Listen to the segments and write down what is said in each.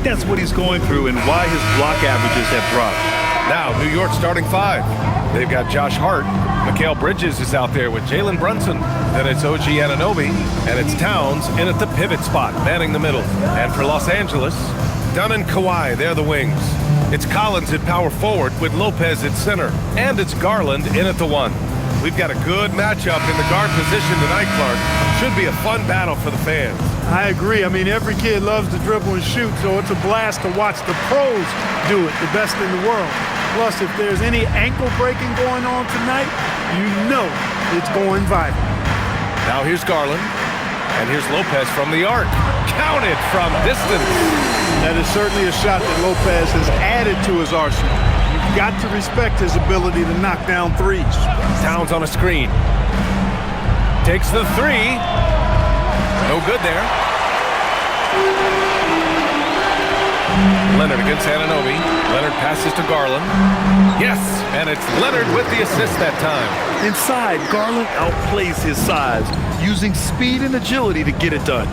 that's what he's going through and why his block averages have dropped. Now, New York starting 5. They've got Josh Hart. Mikal Bridges is out there with Jalen Brunson. Then it's OG Anunoby, and it's Towns in at the pivot spot, manning the middle. And for Los Angeles, Dunn and Kawhi, they're the wings. It's Collins at power forward with Lopez at center. And it's Garland in at the 1. We've got a good matchup in the guard position tonight, Clark. Should be a fun battle for the fans. I agree. I mean, every kid loves to dribble and shoot, so it's a blast to watch the pros do it, the best in the world. Plus, if there's any ankle breaking going on tonight, you know it's going viral. Now here's Garland, and here's Lopez from the arc. Counted from distance. That is certainly a shot that Lopez has added to his arsenal. You've got to respect his ability to knock down threes. Towns on a screen. Takes the 3. No good there. Leonard against Anunoby. Leonard passes to Garland. Yes, and it's Leonard with the assist that time. Inside, Garland outplays his size, using speed and agility to get it done.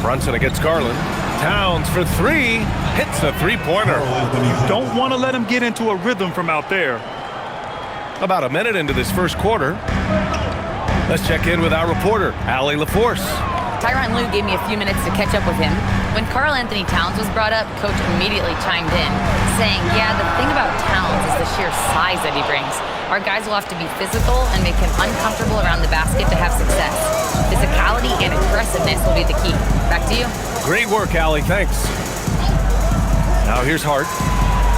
Brunson against Garland. Towns for 3. Hits the three-pointer. You don't want to let him get into a rhythm from out there. About a minute into this first quarter. Let's check in with our reporter, Allie LaForce. Tyronn Lue gave me a few minutes to catch up with him. When Karl Anthony Towns was brought up, Coach immediately chimed in, saying, yeah, the thing about Towns is the sheer size that he brings. Our guys will have to be physical and make him uncomfortable around the basket to have success. Physicality and aggressiveness will be the key. Back to you. Great work, Allie. Thanks. Now here's Hart.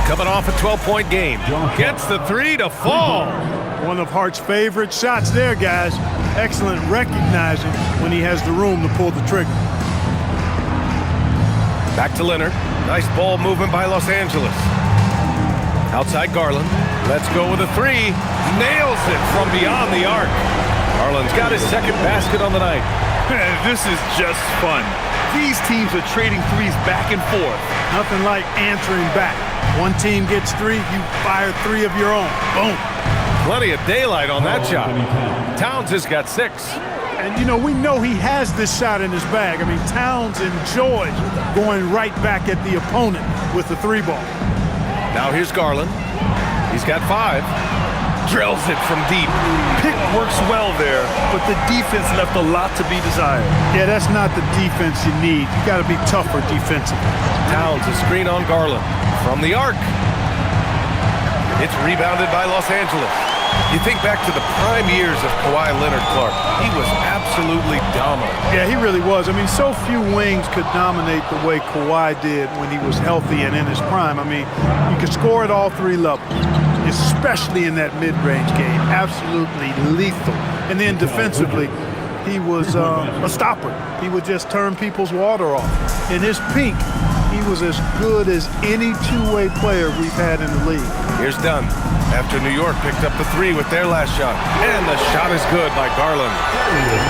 Coming off a 12-point game. Gets the 3 to fall. One of Hart's favorite shots there, guys. Excellent recognizing when he has the room to pull the trigger. Back to Leonard. Nice ball movement by Los Angeles. Outside Garland. Let's go with a 3. Nails it from beyond the arc. Garland's got his second basket on the night. This is just fun. These teams are trading threes back and forth. Nothing like answering back. One team gets 3, you fire 3 of your own. Boom. Plenty of daylight on that shot. Towns has got 6. And, you know, we know he has this shot in his bag. I mean, Towns enjoys going right back at the opponent with the 3 ball. Now here's Garland. He's got 5. Drills it from deep. Pick works well there, but the defense left a lot to be desired. Yeah, that's not the defense you need. You got to be tougher defensively. Towns a screen on Garland from the arc. It's rebounded by Los Angeles. You think back to the prime years of Kawhi Leonard, Clark. He was absolutely dominant. Yeah, he really was. I mean, so few wings could dominate the way Kawhi did when he was healthy and in his prime. I mean, you could score at all 3 levels, especially in that mid-range game. Absolutely lethal. And then defensively, he was a stopper. He would just turn people's water off. In his peak, he was as good as any two-way player we've had in the league. Here's Dunn after New York picked up the 3 with their last shot. And the shot is good by Garland.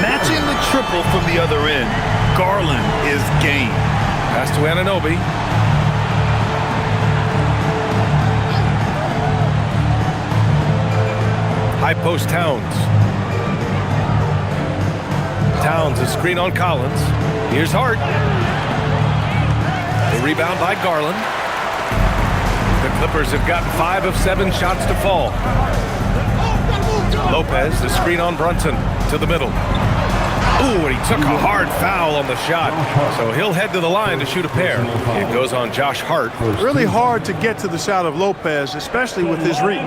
Matching the triple from the other end. Garland is game. Pass to Anunoby. High post Towns. Towns a screen on Collins. Here's Hart. The rebound by Garland. The Clippers have gotten 5 of 7 shots to fall. Lopez, the screen on Brunson to the middle. Ooh, and he took a hard foul on the shot. So he'll head to the line to shoot a pair. It goes on Josh Hart. Really hard to get to the shot of Lopez, especially with his reach.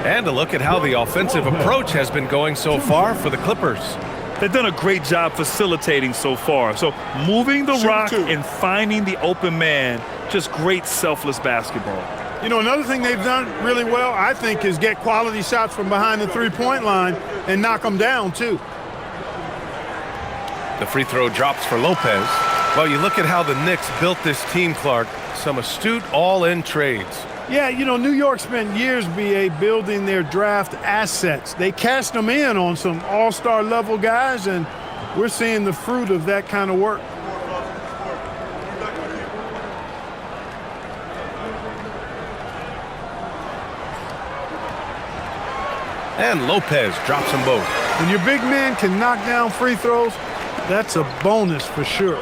And a look at how the offensive approach has been going so far for the Clippers. They've done a great job facilitating so far. So moving the rock and finding the open man, just great selfless basketball. You know, another thing they've done really well, I think, is get quality shots from behind the three-point line and knock them down, too. The free throw drops for Lopez. Well, you look at how the Knicks built this team, Clark. Some astute all-in trades. Yeah, you know, New York spent years, B.A., building their draft assets. They cashed them in on some all-star level guys, and we're seeing the fruit of that kind of work. And Lopez drops them both. When your big man can knock down free throws, That's a bonus for sure.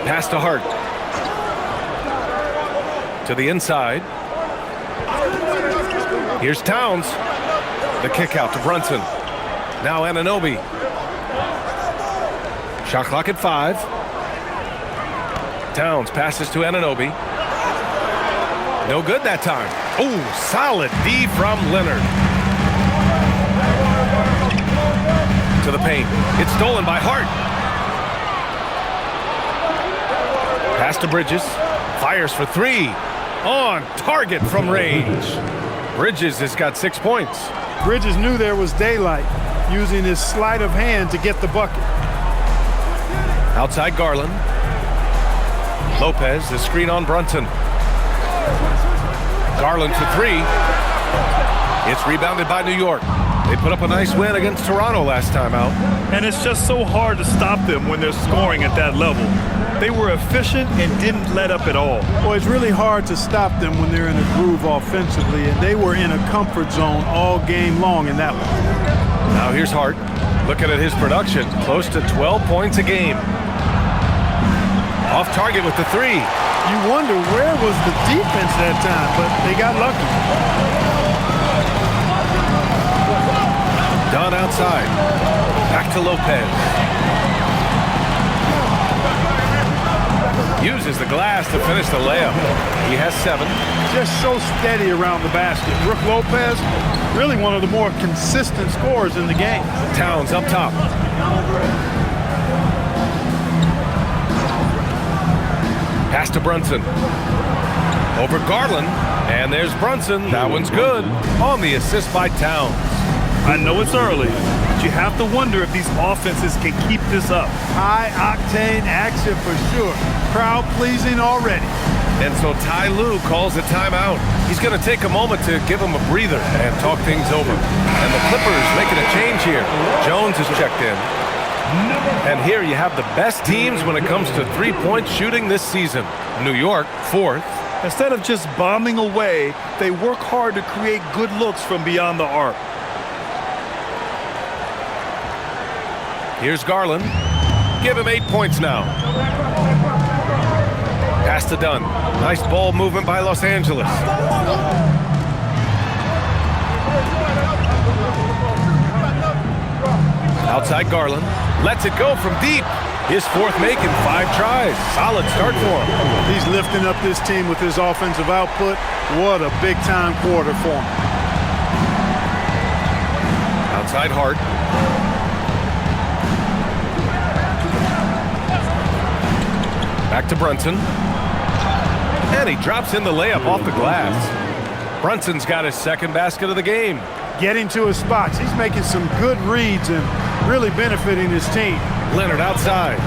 Pass to Hart. To the inside. Here's Towns. The kick out to Brunson. Now Anunoby. Shot clock at 5. Towns passes to Anunoby. No good that time. Oh, solid D from Leonard. To the paint. It's stolen by Hart. Pass to Bridges. Fires for 3. On target from range. Bridges has got 6 points. Bridges knew there was daylight, using his sleight of hand to get the bucket. Outside Garland. Lopez, the screen on Brunson. Garland for 3. It's rebounded by New York. They put up a nice win against Toronto last time out. And it's just so hard to stop them when they're scoring at that level. They were efficient and didn't let up at all. Well, it's really hard to stop them when they're in a groove offensively, and they were in a comfort zone all game long in that one. Now here's Hart. Looking at his production, close to 12 points a game. Off target with the 3. You wonder where was the defense that time, but they got lucky. Dunn outside. Back to Lopez. Uses the glass to finish the layup. He has 7. Just so steady around the basket. Brook Lopez, really one of the more consistent scorers in the game. Towns up top. Pass to Brunson. Over Garland. And there's Brunson. That one's good. On the assist by Towns. I know it's early, but you have to wonder if these offenses can keep this up. High-octane action for sure. Crowd-pleasing already. And so Ty Lue calls a timeout. He's going to take a moment to give him a breather and talk things over. And the Clippers making a change here. Jones is checked in. And here you have the best teams when it comes to three-point shooting this season. New York, 4th. Instead of just bombing away, they work hard to create good looks from beyond the arc. Here's Garland. Give him 8 points now. Pass to Dunn. Nice ball movement by Los Angeles. Outside Garland. Lets it go from deep. His 4th make in 5 tries. Solid start for him. He's lifting up this team with his offensive output. What a big-time quarter for him. Outside Hart. Back to Brunson. And he drops in the layup off the glass. Brunson's got his 2nd basket of the game. Getting to his spots. He's making some good reads and really benefiting his team. Leonard outside.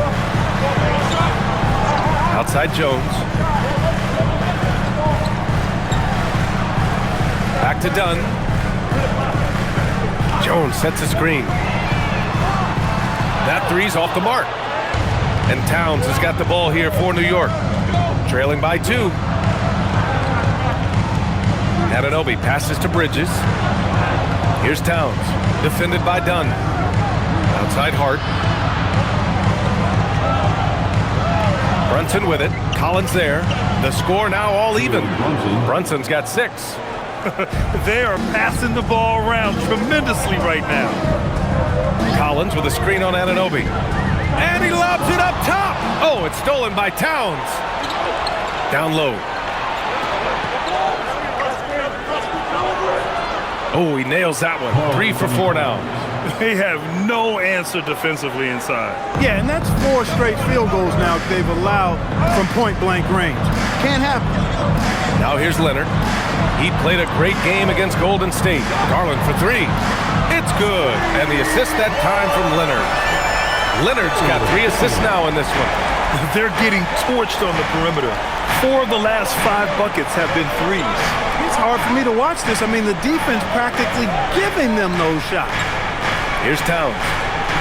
Outside Jones. Back to Dunn. Jones sets a screen. That 3's off the mark. And Towns has got the ball here for New York. Trailing by 2. Anunoby passes to Bridges. Here's Towns. Defended by Dunn. Outside Hart. Brunson with it. Collins there. The score now all even. Brunson's got 6. They are passing the ball around tremendously right now. Collins with a screen on Anunoby. And he lobs it up top. Oh, it's stolen by Towns. Down low. Oh, he nails that one. 3 for 4 now. They have no answer defensively inside. Yeah, and that's 4 straight field goals now they've allowed from point-blank range. Can't happen. Now here's Leonard. He played a great game against Golden State. Garland for 3. It's good. And the assist that time from Leonard. Leonard's got 3 assists now in this one. They're getting torched on the perimeter. 4 of the last 5 buckets have been 3s. It's hard for me to watch this. I mean, the defense practically giving them those shots. Here's Towns.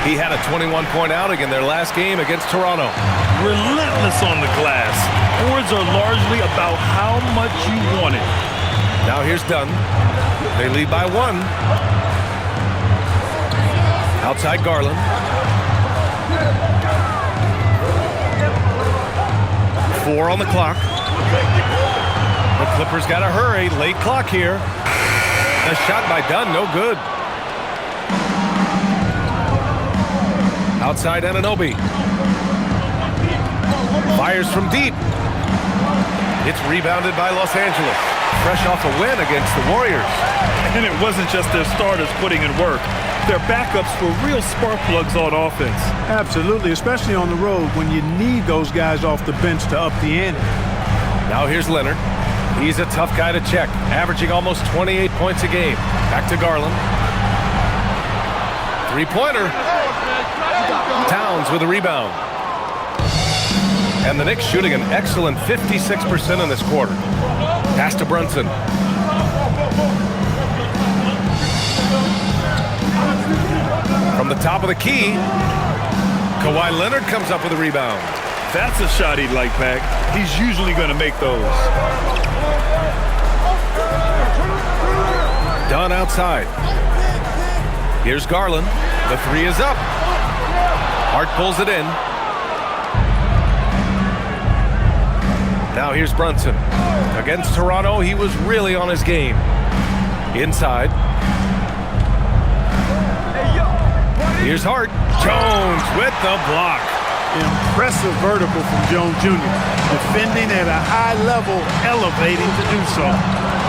He had a 21-point outing in their last game against Toronto. Relentless on the glass. Boards are largely about how much you want it. Now here's Dunn. They lead by 1. Outside Garland. 4 on the clock. The Clippers got to hurry. Late clock here. A shot by Dunn, no good. Outside Anunoby. Fires from deep. It's rebounded by Los Angeles. Fresh off a win against the Warriors. And it wasn't just their starters putting in work. Their backups were real spark plugs on offense. Absolutely, especially on the road when you need those guys off the bench to up the ante. Now here's Leonard. He's a tough guy to check, averaging almost 28 points a game. Back to Garland. Three-pointer. Towns with a rebound. And the Knicks shooting an excellent 56% in this quarter. Pass to Brunson. From the top of the key, Kawhi Leonard comes up with a rebound. That's a shot he'd like, Mac. He's usually going to make those. Dunn outside. Here's Garland. The three is up. Hart pulls it in. Now here's Brunson. Against Toronto, he was really on his game. Inside. Here's Hart. Jones with the block. Impressive vertical from Jones Jr. Defending at a high level, elevating to do so.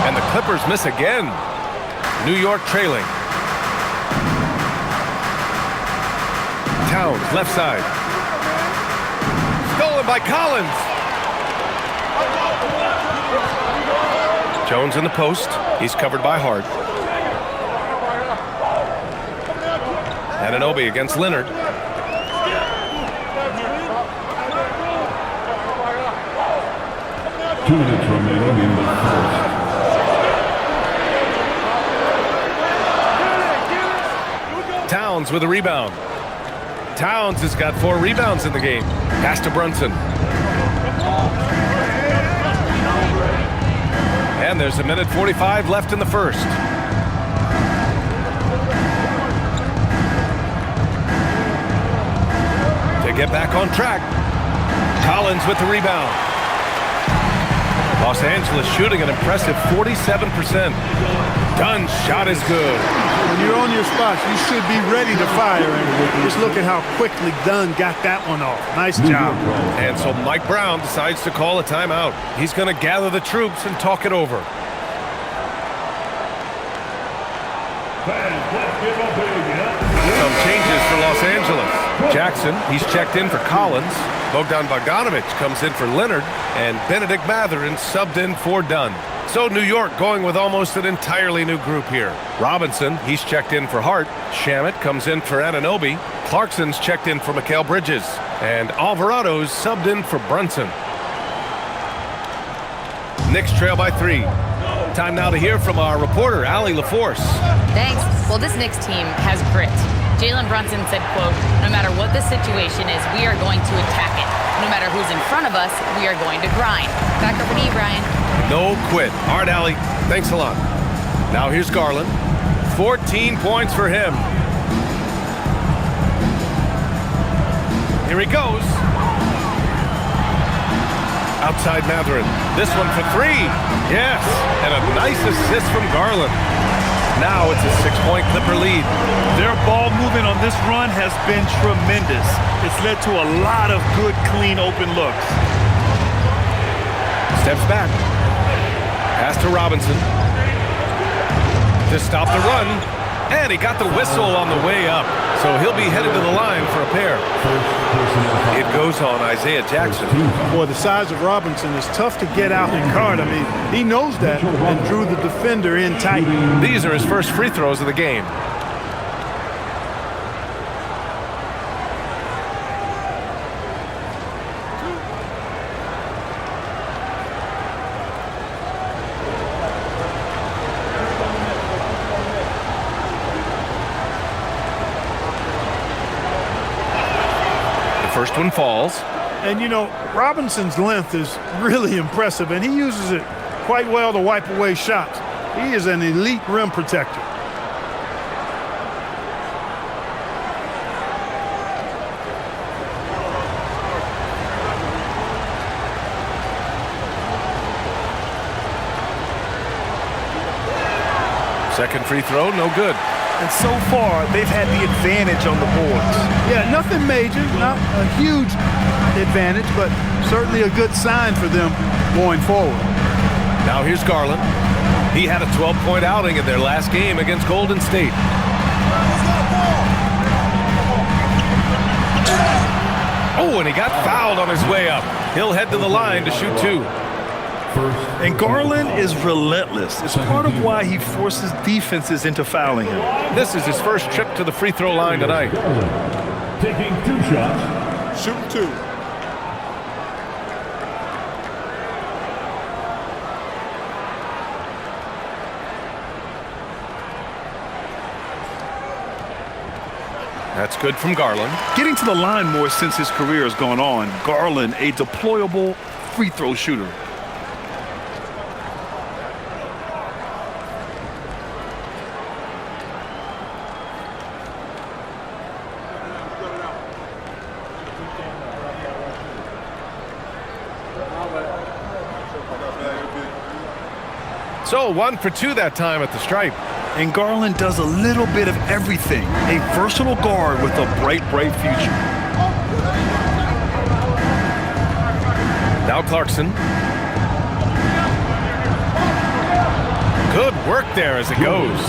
And the Clippers miss again. New York trailing. Towns, left side. Stolen by Collins. Jones in the post. He's covered by Hart. Anunoby against Leonard. Two minutes remaining in the first. Towns with a rebound. Towns has got 4 rebounds in the game. Pass to Brunson. And there's 1:45 left in the first. To get back on track, Collins with the rebound. Los Angeles shooting an impressive 47%. Dunn's shot is good. When you're on your spots, you should be ready to fire. And just look at how quickly Dunn got that one off. Nice job. And so Mike Brown decides to call a timeout. He's going to gather the troops and talk it over. Some changes for Los Angeles. Jackson, he's checked in for Collins. Bogdan Bogdanovic comes in for Leonard. And Benedict Mathurin subbed in for Dunn. So New York going with almost an entirely new group here. Robinson, he's checked in for Hart. Shamet comes in for Anunoby. Clarkson's checked in for Mikal Bridges. And Alvarado's subbed in for Brunson. Knicks trail by 3. Time now to hear from our reporter, Allie LaForce. Thanks. Well, this Knicks team has grit. Jalen Brunson said, quote, "No matter what the situation is, we are going to attack it. No matter who's in front of us, we are going to grind." Back over to you, Brian. No quit. All right, Allie. Thanks a lot. Now here's Garland. 14 points for him. Here he goes. Outside Mathurin. This one for 3. Yes. And a nice assist from Garland. Now it's a 6-point Clipper lead. Their ball movement on this run has been tremendous. It's led to a lot of good, clean, open looks. Steps back. Pass to Robinson. To stop the run. And he got the whistle on the way up. So he'll be headed to the line for a pair. It goes on Isaiah Jackson. Boy, the size of Robinson is tough to get out and guard. I mean, he knows that and drew the defender in tight. These are his first free throws of the game. First one falls. And, you know, Robinson's length is really impressive, and he uses it quite well to wipe away shots. He is an elite rim protector. Second free throw, no good. And so far, they've had the advantage on the boards. Yeah, nothing major, not a huge advantage, but certainly a good sign for them going forward. Now here's Garland. He had a 12-point outing in their last game against Golden State. Oh, and he got fouled on his way up. He'll head to the line to shoot two. And Garland is relentless. It's part of why he forces defenses into fouling him. This is his first trip to the free throw line tonight. Taking 2 shots. Shooting 2. That's good from Garland. Getting to the line more since his career has gone on. Garland, a deployable free throw shooter. So 1 for 2 that time at the stripe. And Garland does a little bit of everything. A versatile guard with a bright, bright future. Now Clarkson. Good work there as it goes.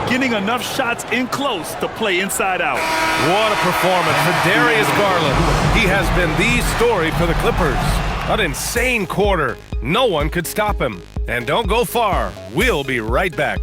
Getting enough shots in close to play inside out. What a performance for Darius Garland. He has been the story for the Clippers. An insane quarter. No one could stop him. And don't go far. We'll be right back.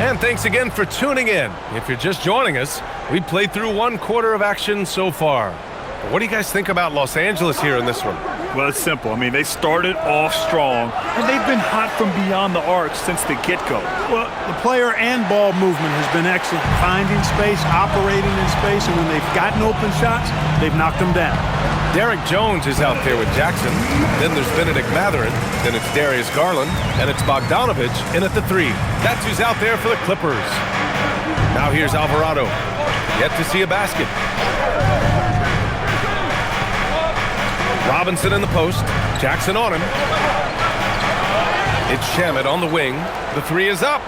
And thanks again for tuning in. If you're just joining us, we played through 1 quarter of action so far. But what do you guys think about Los Angeles here in this one? Well, it's simple. I mean, they started off strong, and they've been hot from beyond the arc since the get-go. Well, the player and ball movement has been excellent. Finding space, operating in space, and when they've gotten open shots, they've knocked them down. Derek Jones is out there with Jackson. Then there's Benedict Mathurin. Then it's Darius Garland. And it's Bogdanovich in at the 3. That's who's out there for the Clippers. Now here's Alvarado. Yet to see a basket. Robinson in the post. Jackson on him. It's Shamet on the wing. The 3 is up.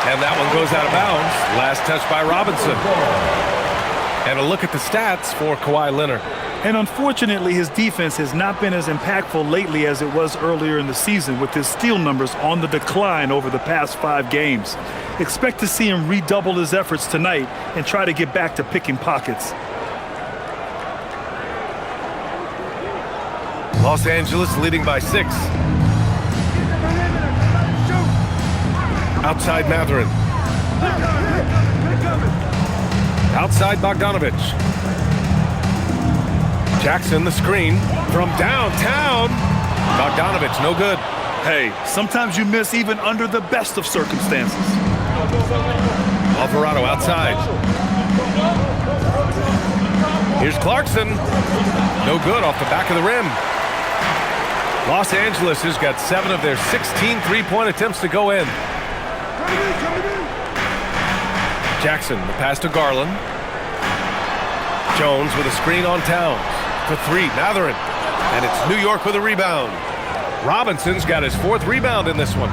And that one goes out of bounds. Last touch by Robinson. And a look at the stats for Kawhi Leonard. And unfortunately, his defense has not been as impactful lately as it was earlier in the season, with his steal numbers on the decline over the past 5 games. Expect to see him redouble his efforts tonight and try to get back to picking pockets. Los Angeles leading by 6. Outside Mathurin. Outside Bogdanovich. Jackson the screen from downtown. Bogdanovich no good. Hey, sometimes you miss even under the best of circumstances. Alvarado outside. Here's Clarkson. No good off the back of the rim. Los Angeles has got 7 of their 16 three-point attempts to go in. Jackson, the pass to Garland. Jones with a screen on Towns. For 3, Mathurin. And it's New York with a rebound. Robinson's got his 4th rebound in this one.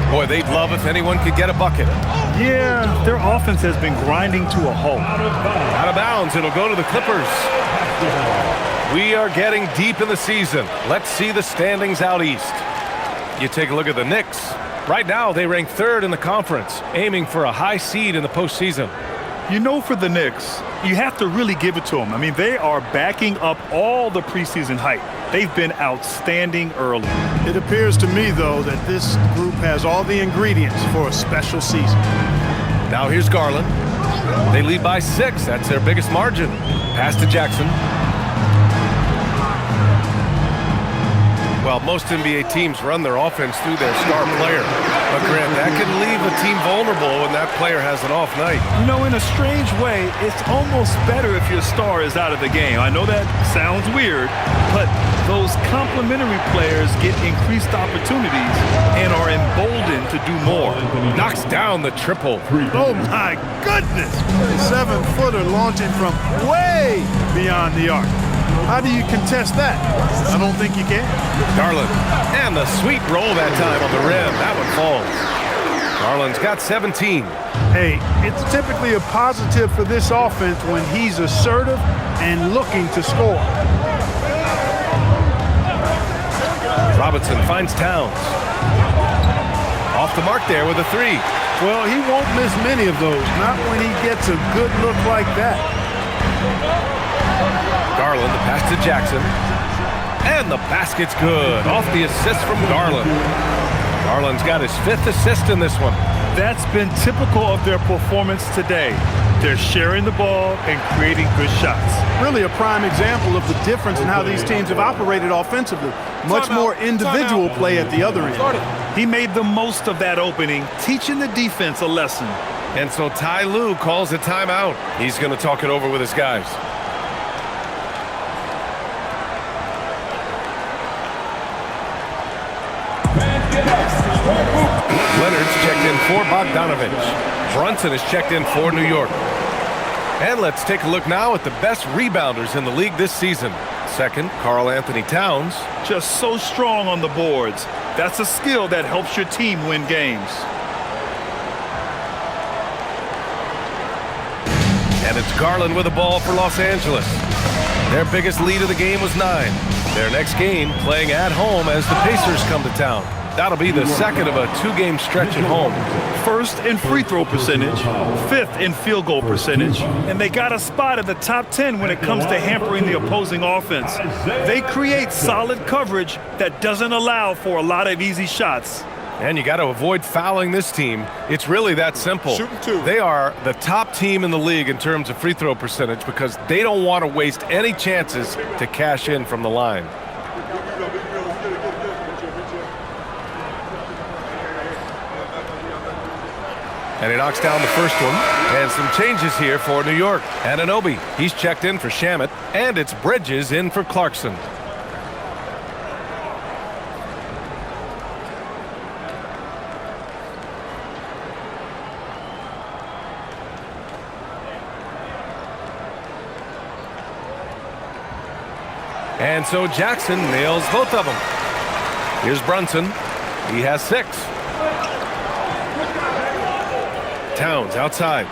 Boy, they'd love if anyone could get a bucket. Yeah, their offense has been grinding to a halt. Out of bounds, it'll go to the Clippers. We are getting deep in the season. Let's see the standings out east. You take a look at the Knicks. Right now, they rank 3rd in the conference, aiming for a high seed in the postseason. You know, for the Knicks, you have to really give it to them. I mean, they are backing up all the preseason hype. They've been outstanding early. It appears to me, though, that this group has all the ingredients for a special season. Now here's Garland. They lead by 6. That's their biggest margin. Pass to Jackson. Well, most NBA teams run their offense through their star player. But Grant, that can leave a team vulnerable when that player has an off night. You know, in a strange way, it's almost better if your star is out of the game. I know that sounds weird, but those complementary players get increased opportunities and are emboldened to do more. Knocks down the triple. Oh, my goodness. A 7-footer launching from way beyond the arc. How do you contest that? I don't think you can. Garland, and the sweet roll that time on the rim. That one falls. Garland's got 17. Hey, it's typically a positive for this offense when he's assertive and looking to score. Robinson finds Towns. Off the mark there with a 3. Well, he won't miss many of those, not when he gets a good look like that. Garland, the pass to Jackson. And the basket's good. Off the assist from Garland. Garland's got his 5th assist in this one. That's been typical of their performance today. They're sharing the ball and creating good shots. Really a prime example of the difference in how these teams have operated offensively. Much more individual play at the other end. He made the most of that opening, teaching the defense a lesson. And so Ty Lue calls a timeout. He's going to talk it over with his guys. Leonard's checked in for Bogdanovich. Brunson is checked in for New York. And let's take a look now at the best rebounders in the league this season. Second, Karl Anthony Towns. Just so strong on the boards. That's a skill that helps your team win games. And it's Garland with the ball for Los Angeles. Their biggest lead of the game was 9. Their next game playing at home as the Pacers come to town. That'll be the second of a 2-game stretch at home. First in free throw percentage, 5th in field goal percentage, and they got a spot in the top 10 when it comes to hampering the opposing offense. They create solid coverage that doesn't allow for a lot of easy shots. And you got to avoid fouling this team. It's really that simple. They are the top team in the league in terms of free throw percentage because they don't want to waste any chances to cash in from the line. And he knocks down the first one. And some changes here for New York. Anunoby, he's checked in for Shamet. And it's Bridges in for Clarkson. And so Jackson nails both of them. Here's Brunson. He has 6. Towns outside.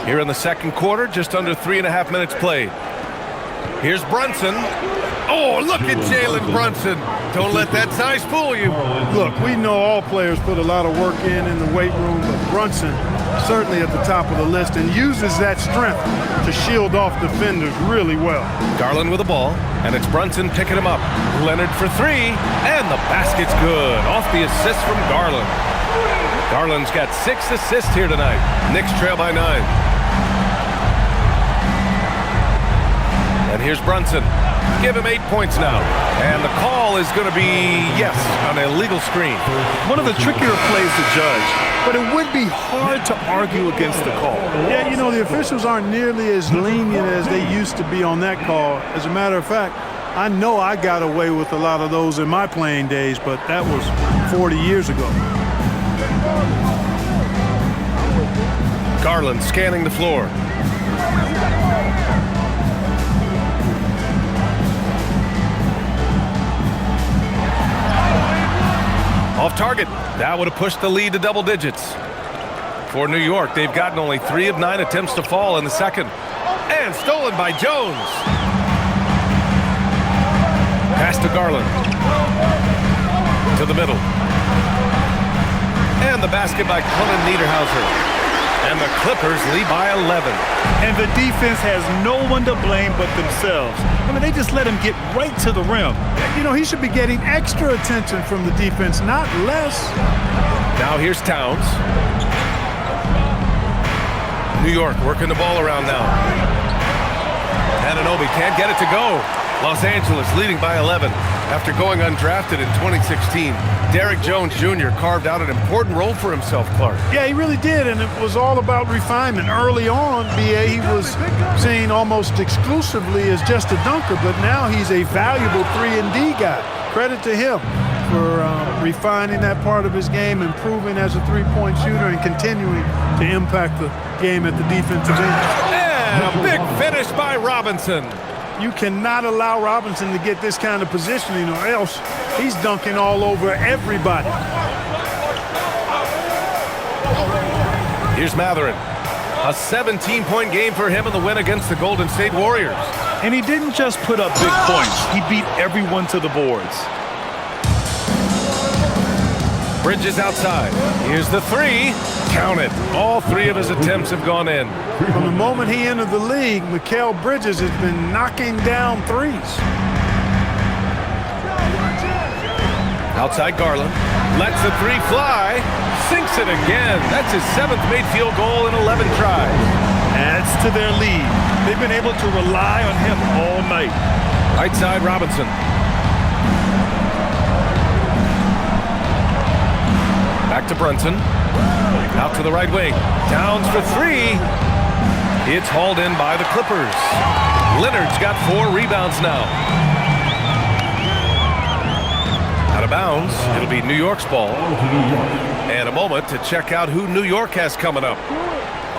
Here in the second quarter, just under 3.5 minutes played. Here's Brunson. Oh, look at Jalen Brunson. Don't let that size fool you. Look, we know all players put a lot of work in the weight room, but Brunson certainly at the top of the list and uses that strength to shield off defenders really well. Garland with the ball, and it's Brunson picking him up. Leonard for 3, and the basket's good. Off the assist from Garland. Garland's got 6 assists here tonight. Knicks trail by 9. And here's Brunson. Give him 8 points now. And the call is going to be, yes, an illegal screen. One of the trickier plays to judge, but it would be hard to argue against the call. Yeah, you know, the officials aren't nearly as lenient as they used to be on that call. As a matter of fact, I know I got away with a lot of those in my playing days, but that was 40 years ago. Garland scanning the floor. Off target. That would have pushed the lead to double digits. For New York, they've gotten only 3 of 9 attempts to fall in the second. And stolen by Jones. Pass to Garland. To the middle. And the basket by Cullen Niederhauser. And the Clippers lead by 11. And the defense has no one to blame but themselves. I mean, they just let him get right to the rim. You know, he should be getting extra attention from the defense, not less. Now here's Towns. New York working the ball around now. Anunoby can't get it to go. Los Angeles leading by 11 after going undrafted in 2016. Derrick Jones Jr. carved out an important role for himself, Clark. Yeah, he really did, and it was all about refinement. Early on, B.A., he was seen almost exclusively as just a dunker, but now he's a valuable 3-and-D guy. Credit to him for refining that part of his game, improving as a three-point shooter, and continuing to impact the game at the defensive end. And a big finish by Robinson. You cannot allow Robinson to get this kind of positioning, or else he's dunking all over everybody. Here's Mathurin. A 17-point game for him in the win against the Golden State Warriors. And he didn't just put up big points. He beat everyone to the boards. Bridges outside. Here's the three. Count it. All three of his attempts have gone in. From the moment he entered the league, Mikal Bridges has been knocking down threes. Outside Garland. Lets the three fly. Sinks it again. That's his 7th made field goal in 11 tries. Adds to their lead. They've been able to rely on him all night. Right side Robinson. Back to Brunson. Out to the right wing. Downs for three. It's hauled in by the Clippers. Leonard's got 4 rebounds now. Out of bounds. It'll be New York's ball. And a moment to check out who New York has coming up.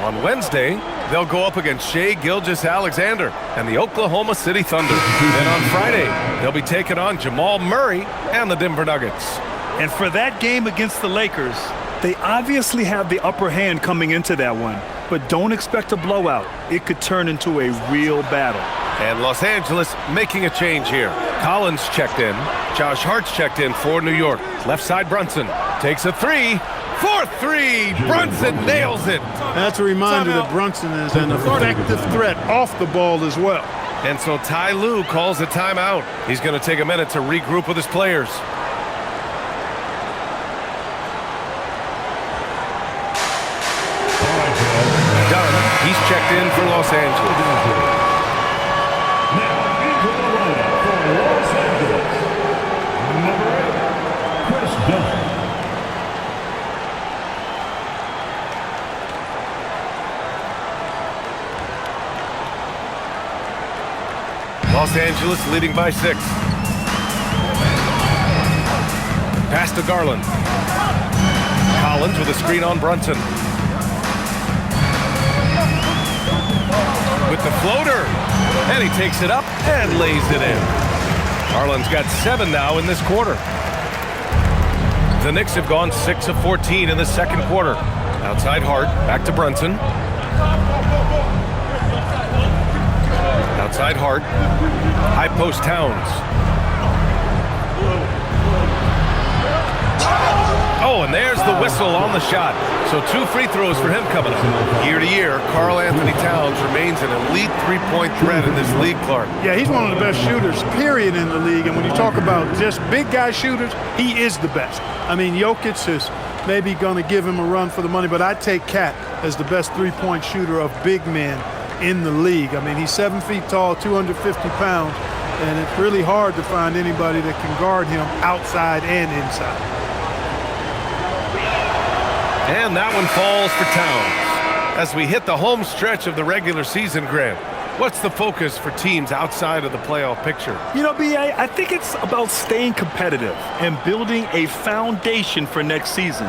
On Wednesday, they'll go up against Shai Gilgeous-Alexander and the Oklahoma City Thunder. Then on Friday, they'll be taking on Jamal Murray and the Denver Nuggets. And for that game against the Lakers, they obviously have the upper hand coming into that one. But don't expect a blowout. It could turn into a real battle. And Los Angeles making a change here. Collins checked in. Josh Hart's checked in for New York. Left side Brunson takes a three. 4-3. Brunson nails it. That's a reminder that Brunson is an effective threat off the ball as well. And so Ty Lue calls a timeout. He's going to take a minute to regroup with his players. Dunn, he's checked in for Los Angeles. Now into the lineup for Los Angeles, number 8, Chris Dunn. Los Angeles leading by 6. Pass to Garland. Collins with a screen on Brunson. With the floater. And he takes it up and lays it in. Garland's got 7 now in this quarter. The Knicks have gone 6 of 14 in the second quarter. Outside Hart, back to Brunson. Outside Hart. High post Towns. Oh, and there's the whistle on the shot. So 2 free throws for him coming up. Year to year, Karl Anthony Towns remains an elite three-point threat in this league, Clark. Yeah, he's one of the best shooters, period, in the league. And when you talk about just big guy shooters, he is the best. I mean, Jokic is maybe going to give him a run for the money, but I'd take Cat as the best three-point shooter of big men in the league. I mean, he's 7 feet tall, 250 pounds, and it's really hard to find anybody that can guard him outside and inside. And that one falls for Towns. As we hit the home stretch of the regular season, Grant, what's the focus for teams outside of the playoff picture? You know, B.A., I think it's about staying competitive and building a foundation for next season.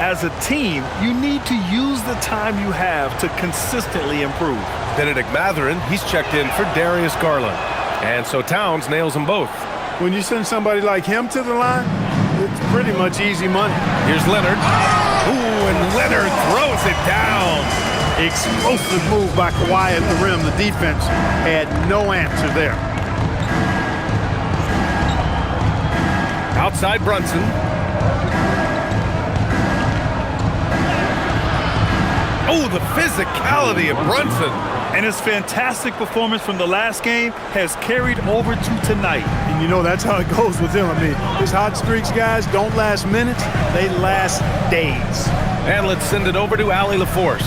As a team, you need to use the time you have to consistently improve. Benedict Mathurin, he's checked in for Darius Garland. And so Towns nails them both. When you send somebody like him to the line, it's pretty much easy money. Here's Leonard. Ooh, and Leonard throws it down. Explosive move by Kawhi at the rim. The defense had no answer there. Outside Brunson. Oh, the physicality of Brunson. And his fantastic performance from the last game has carried over to tonight. And you know, that's how it goes with him. I mean, his hot streaks, guys, don't last minutes. They last days. And let's send it over to Allie LaForce.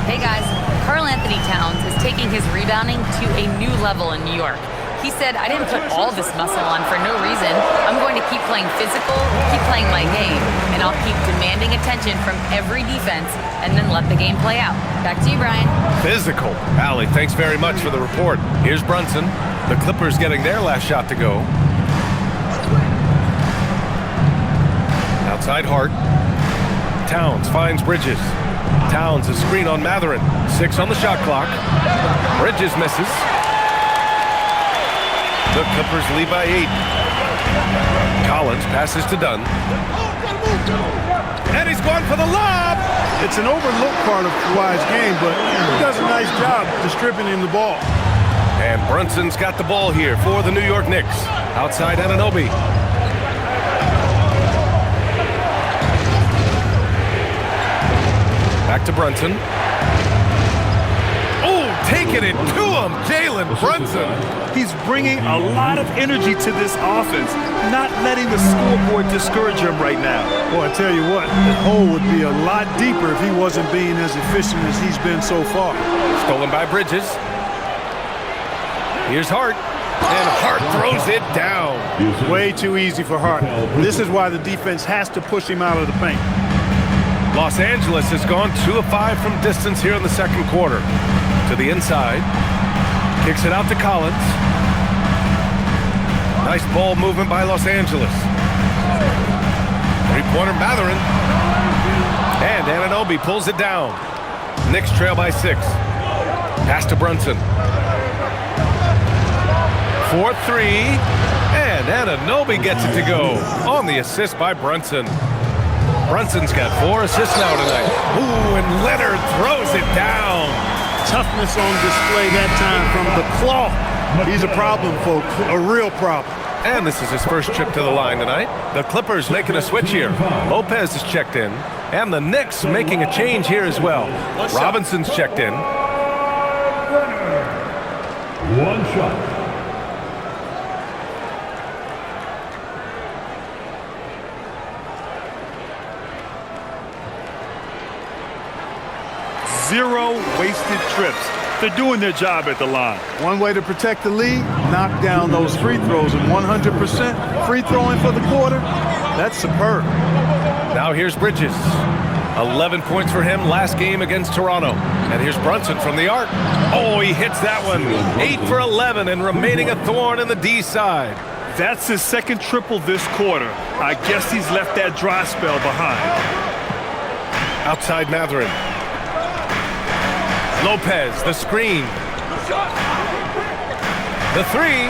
Hey guys, Karl Anthony Towns is taking his rebounding to a new level in New York. He said, I didn't put all this muscle on for no reason. I'm going to keep playing physical, keep playing my game, and I'll keep demanding attention from every defense and then let the game play out. Back to you, Brian. Physical. Allie, thanks very much for the report. Here's Brunson. The Clippers getting their last shot to go. Outside Hart. Towns finds Bridges. Towns, a screen on Matherin. 6 on the shot clock. Bridges misses. The Clippers lead by 8. Collins passes to Dunn. And he's going for the lob. It's an overlooked part of Kawhi's game, but he does a nice job distributing the ball. And Brunson's got the ball here for the New York Knicks. Outside Anunoby. Back to Brunson. Oh, taking it to him, Jalen Brunson. He's bringing a lot of energy to this offense, not letting the scoreboard discourage him right now. Boy, I tell you what, the hole would be a lot deeper if he wasn't being as efficient as he's been so far. Stolen by Bridges. Here's Hart. And Hart throws it down. Way too easy for Hart. This is why the defense has to push him out of the paint. Los Angeles has gone 2 of 5 from distance here in the second quarter. To the inside. Kicks it out to Collins. Nice ball movement by Los Angeles. Three-pointer Matherin. And Anunoby pulls it down. Knicks trail by 6. Pass to Brunson. 4-3. And Anunoby gets it to go on the assist by Brunson. Brunson's got 4 assists now tonight. Ooh, and Leonard throws it down. Toughness on display that time from the claw. He's a problem, folks. A real problem. And this is his first trip to the line tonight. The Clippers making a switch here. Lopez is checked in. And the Knicks making a change here as well. Robinson's checked in. One shot. Zero wasted trips. They're doing their job at the line. One way to protect the lead, knock down those free throws, and 100% free throwing for the quarter, that's superb. Now here's Bridges. 11 points for him last game against Toronto. And here's Brunson from the arc. Oh, he hits that one. 8 for 11 and remaining a thorn in the D side. That's his second triple this quarter. I guess he's left that dry spell behind. Outside Matherin. Lopez, the screen. The 3.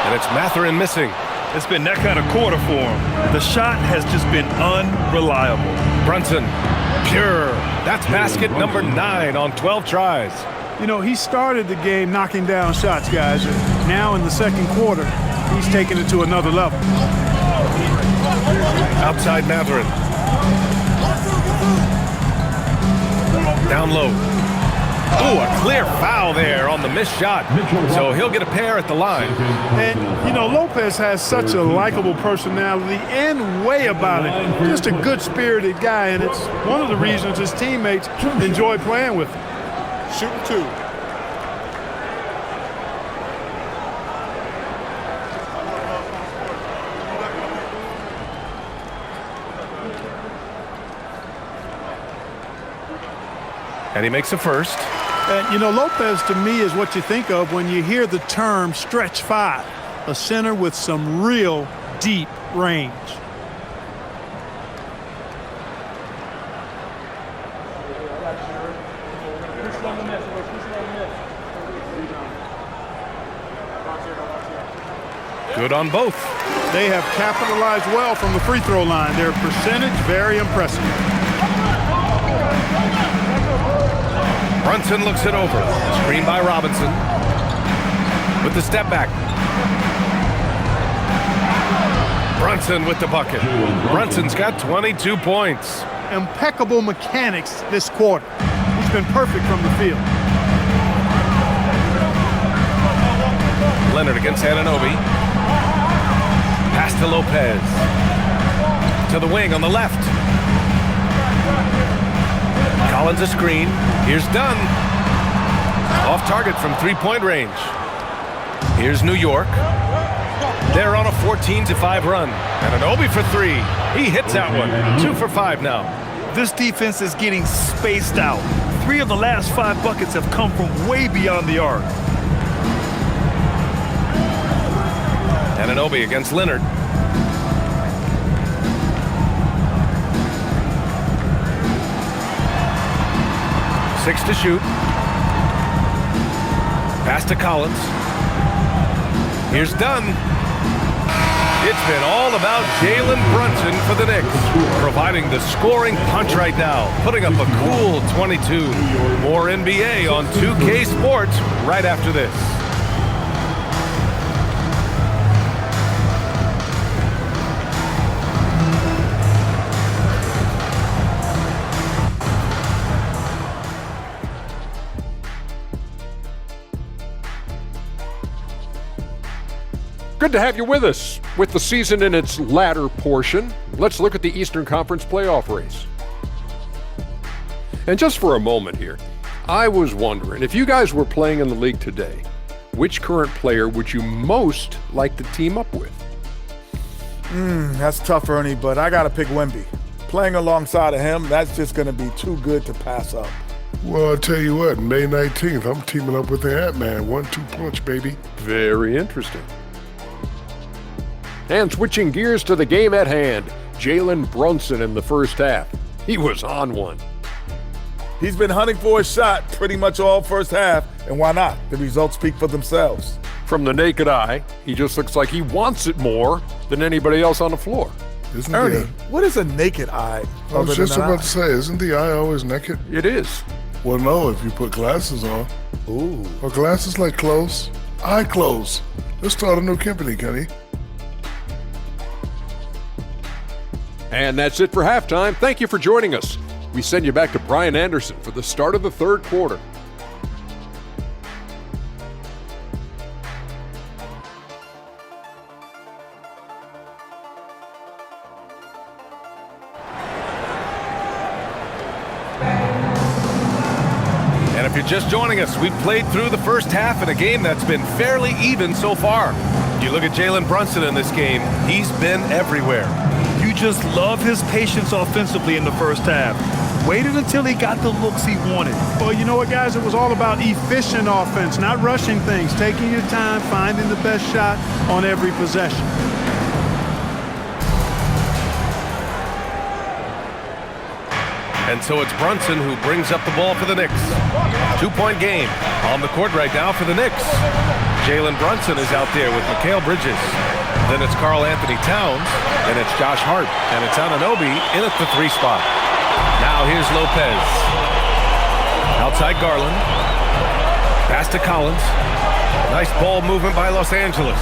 And it's Matherin missing. It's been that kind of quarter for him. The shot has just been unreliable. Brunson, pure. That's basket number 9 on 12 tries. You know, he started the game knocking down shots, guys. And now in the second quarter, he's taking it to another level. Outside Matherin. Down low. Oh, a clear foul there on the missed shot. So he'll get a pair at the line. And, you know, Lopez has such a likable personality and way about it. Just a good-spirited guy, and it's one of the reasons his teammates enjoy playing with him. Shooting 2. And he makes a first. And, you know, Lopez to me is what you think of when you hear the term stretch 5, a center with some real deep range. Good on both. They have capitalized well from the free throw line. Their percentage very impressive. Brunson looks it over. Screen by Robinson. With the step back. Brunson with the bucket. Brunson's got 22 points. Impeccable mechanics this quarter. He's been perfect from the field. Leonard against Anunoby. Pass to Lopez. To the wing on the left. Collins a screen. Here's Dunn. Off target from 3-point range. Here's New York. They're on a 14-5 run. And Anunoby for three. He hits that one. 2 for 5 now. This defense is getting spaced out. 3 of the last 5 buckets have come from way beyond the arc. And Anunoby against Leonard. Six to shoot. Pass to Collins. Here's Dunn. It's been all about Jalen Brunson for the Knicks, providing the scoring punch right now, putting up a cool 22. More NBA on 2K Sports right after this. Good to have you with us. With the season in its latter portion, let's look at the Eastern Conference playoff race. And just for a moment here, I was wondering, if you guys were playing in the league today, which current player would you most like to team up with? That's tough, Ernie, but I got to pick Wemby. Playing alongside of him, that's just going to be too good to pass up. Well, I'll tell you what, May 19th, I'm teaming up with the Ant-Man. 1-2 punch, baby. Very interesting. And switching gears to the game at hand, Jalen Brunson in the first half. He was on one. He's been hunting for a shot pretty much all first half, and why not? The results speak for themselves. From the naked eye, he just looks like he wants it more than anybody else on the floor. Isn't Ernie, what is a naked eye? I was just about to say, isn't the eye always naked? It is. Well, no, if you put glasses on. Ooh. Or glasses like clothes. Eye clothes. Let's start a new company, Kenny. And that's it for halftime. Thank you for joining us. We send you back to Brian Anderson for the start of the third quarter. And if you're just joining us, we've played through the first half in a game that's been fairly even so far. You look at Jalen Brunson in this game, he's been everywhere. You just love his patience offensively in the first half. Waited until he got the looks he wanted. Well, you know what, guys? It was all about efficient offense, not rushing things, taking your time, finding the best shot on every possession. And so it's Brunson who brings up the ball for the Knicks. 2-point game on the court right now for the Knicks. Jalen Brunson is out there with Mikal Bridges. Then it's Karl Anthony Towns, and it's Josh Hart, and it's Anunoby in at the 3 spot. Now here's Lopez. Outside Garland. Pass to Collins. Nice ball movement by Los Angeles.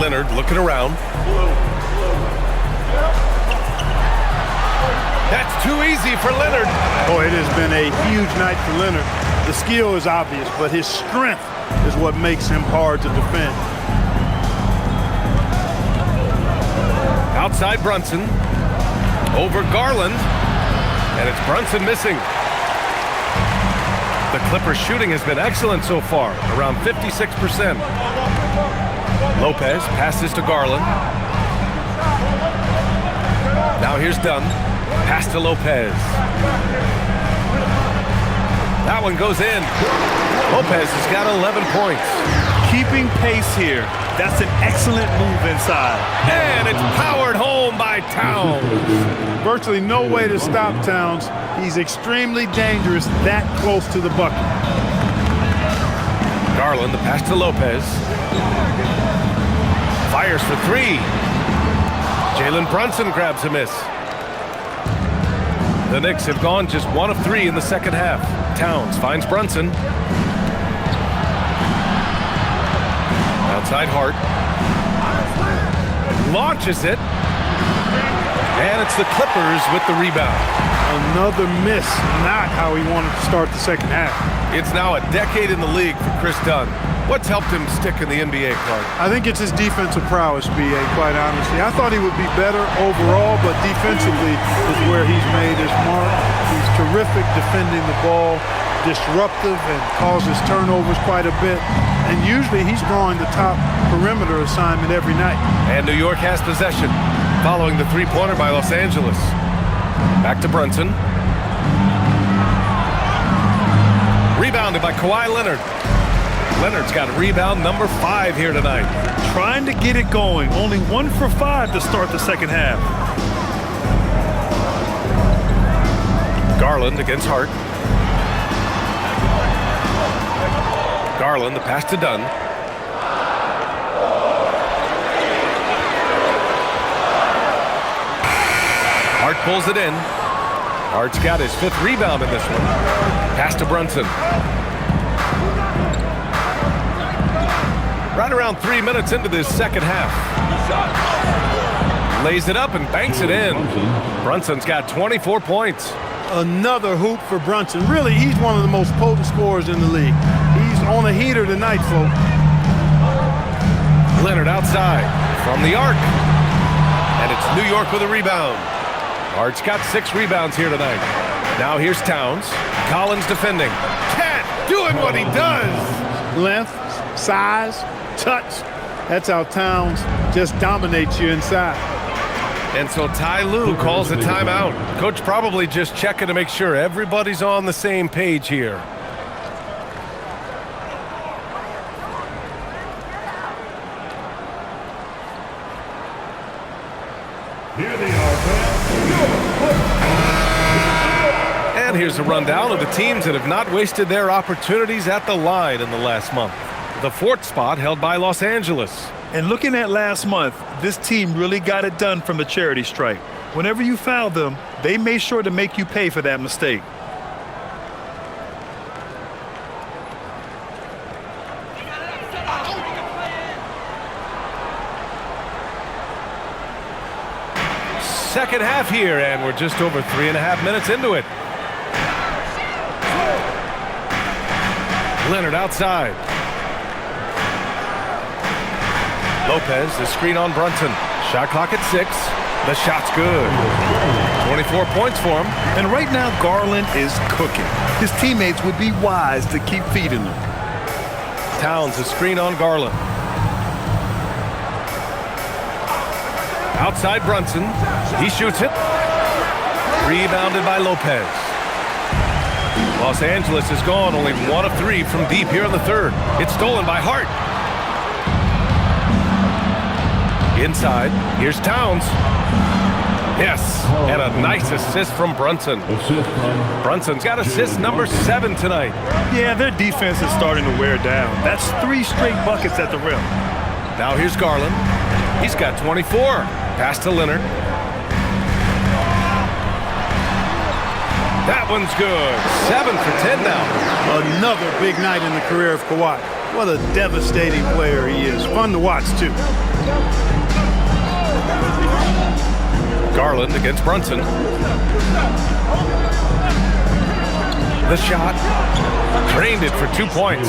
Leonard looking around. That's too easy for Leonard. Oh, it has been a huge night for Leonard. The skill is obvious, but his strength is what makes him hard to defend. Outside Brunson. Over Garland. And it's Brunson missing. The Clippers shooting has been excellent so far, around 56%. Lopez passes to Garland. Now here's Dunn. Pass to Lopez. That one goes in. Lopez has got 11 points. Keeping pace here. That's an excellent move inside. And it's powered home by Towns. Virtually no way to stop Towns. He's extremely dangerous that close to the bucket. Garland, the pass to Lopez. Fires for 3. Jalen Brunson grabs a miss. The Knicks have gone just 1 of 3 in the second half. Towns finds Brunson. Outside Hart. Launches it. And it's the Clippers with the rebound. Another miss, not how he wanted to start the second half. It's now a decade in the league for Chris Dunn. What's helped him stick in the NBA, Clark? I think it's his defensive prowess, B.A., quite honestly. I thought he would be better overall, but defensively is where he's made his mark. He's terrific defending the ball. disruptive and causes turnovers quite a bit. And usually he's drawing the top perimeter assignment every night. And New York has possession following the three-pointer by Los Angeles. Back to Brunson. Rebounded by Kawhi Leonard. Leonard's got rebound number 5 here tonight. Trying to get it going. Only 1 for 5 to start the second half. Garland against Hart. Garland, the pass to Dunn. Hart pulls it in. Hart's got his 5th rebound in this one. Pass to Brunson. Right around 3 minutes into this second half. Lays it up and banks it in. Brunson's got 24 points. Another hoop for Brunson. Really, he's one of the most potent scorers in the league. He's on a heater tonight, folks. Leonard outside from the arc. And it's New York with a rebound. Hart's got 6 rebounds here tonight. Now here's Towns. Collins defending. Cat doing what he does. Length, size, touch. That's how Towns just dominates you inside. And so Ty Lue calls a timeout. Coach probably just checking to make sure everybody's on the same page here. Here they are, And here's a rundown of the teams that have not wasted their opportunities at the line in the last month. The 4th spot held by Los Angeles. And looking at last month, this team really got it done from the charity stripe. Whenever you foul them, they made sure to make you pay for that mistake. Second half here, and we're just over 3.5 minutes into it. Leonard outside. Lopez, the screen on Brunson. Shot clock at 6. The shot's good. 24 points for him. And right now, Garland is cooking. His teammates would be wise to keep feeding him. Towns, the screen on Garland. Outside Brunson. He shoots it. Rebounded by Lopez. Los Angeles is gone only 1 of 3 from deep here in the 3rd. It's stolen by Hart. Inside, here's Towns. Yes, and a nice assist from Brunson. Brunson's got assist number 7 tonight. Yeah, their defense is starting to wear down. That's 3 straight buckets at the rim. Now here's Garland. He's got 24. Pass to Leonard. That one's good. 7 for 10 now. Another big night in the career of Kawhi. What a devastating player he is. Fun to watch, too. Garland against Brunson. The shot. Drained it for 2 points.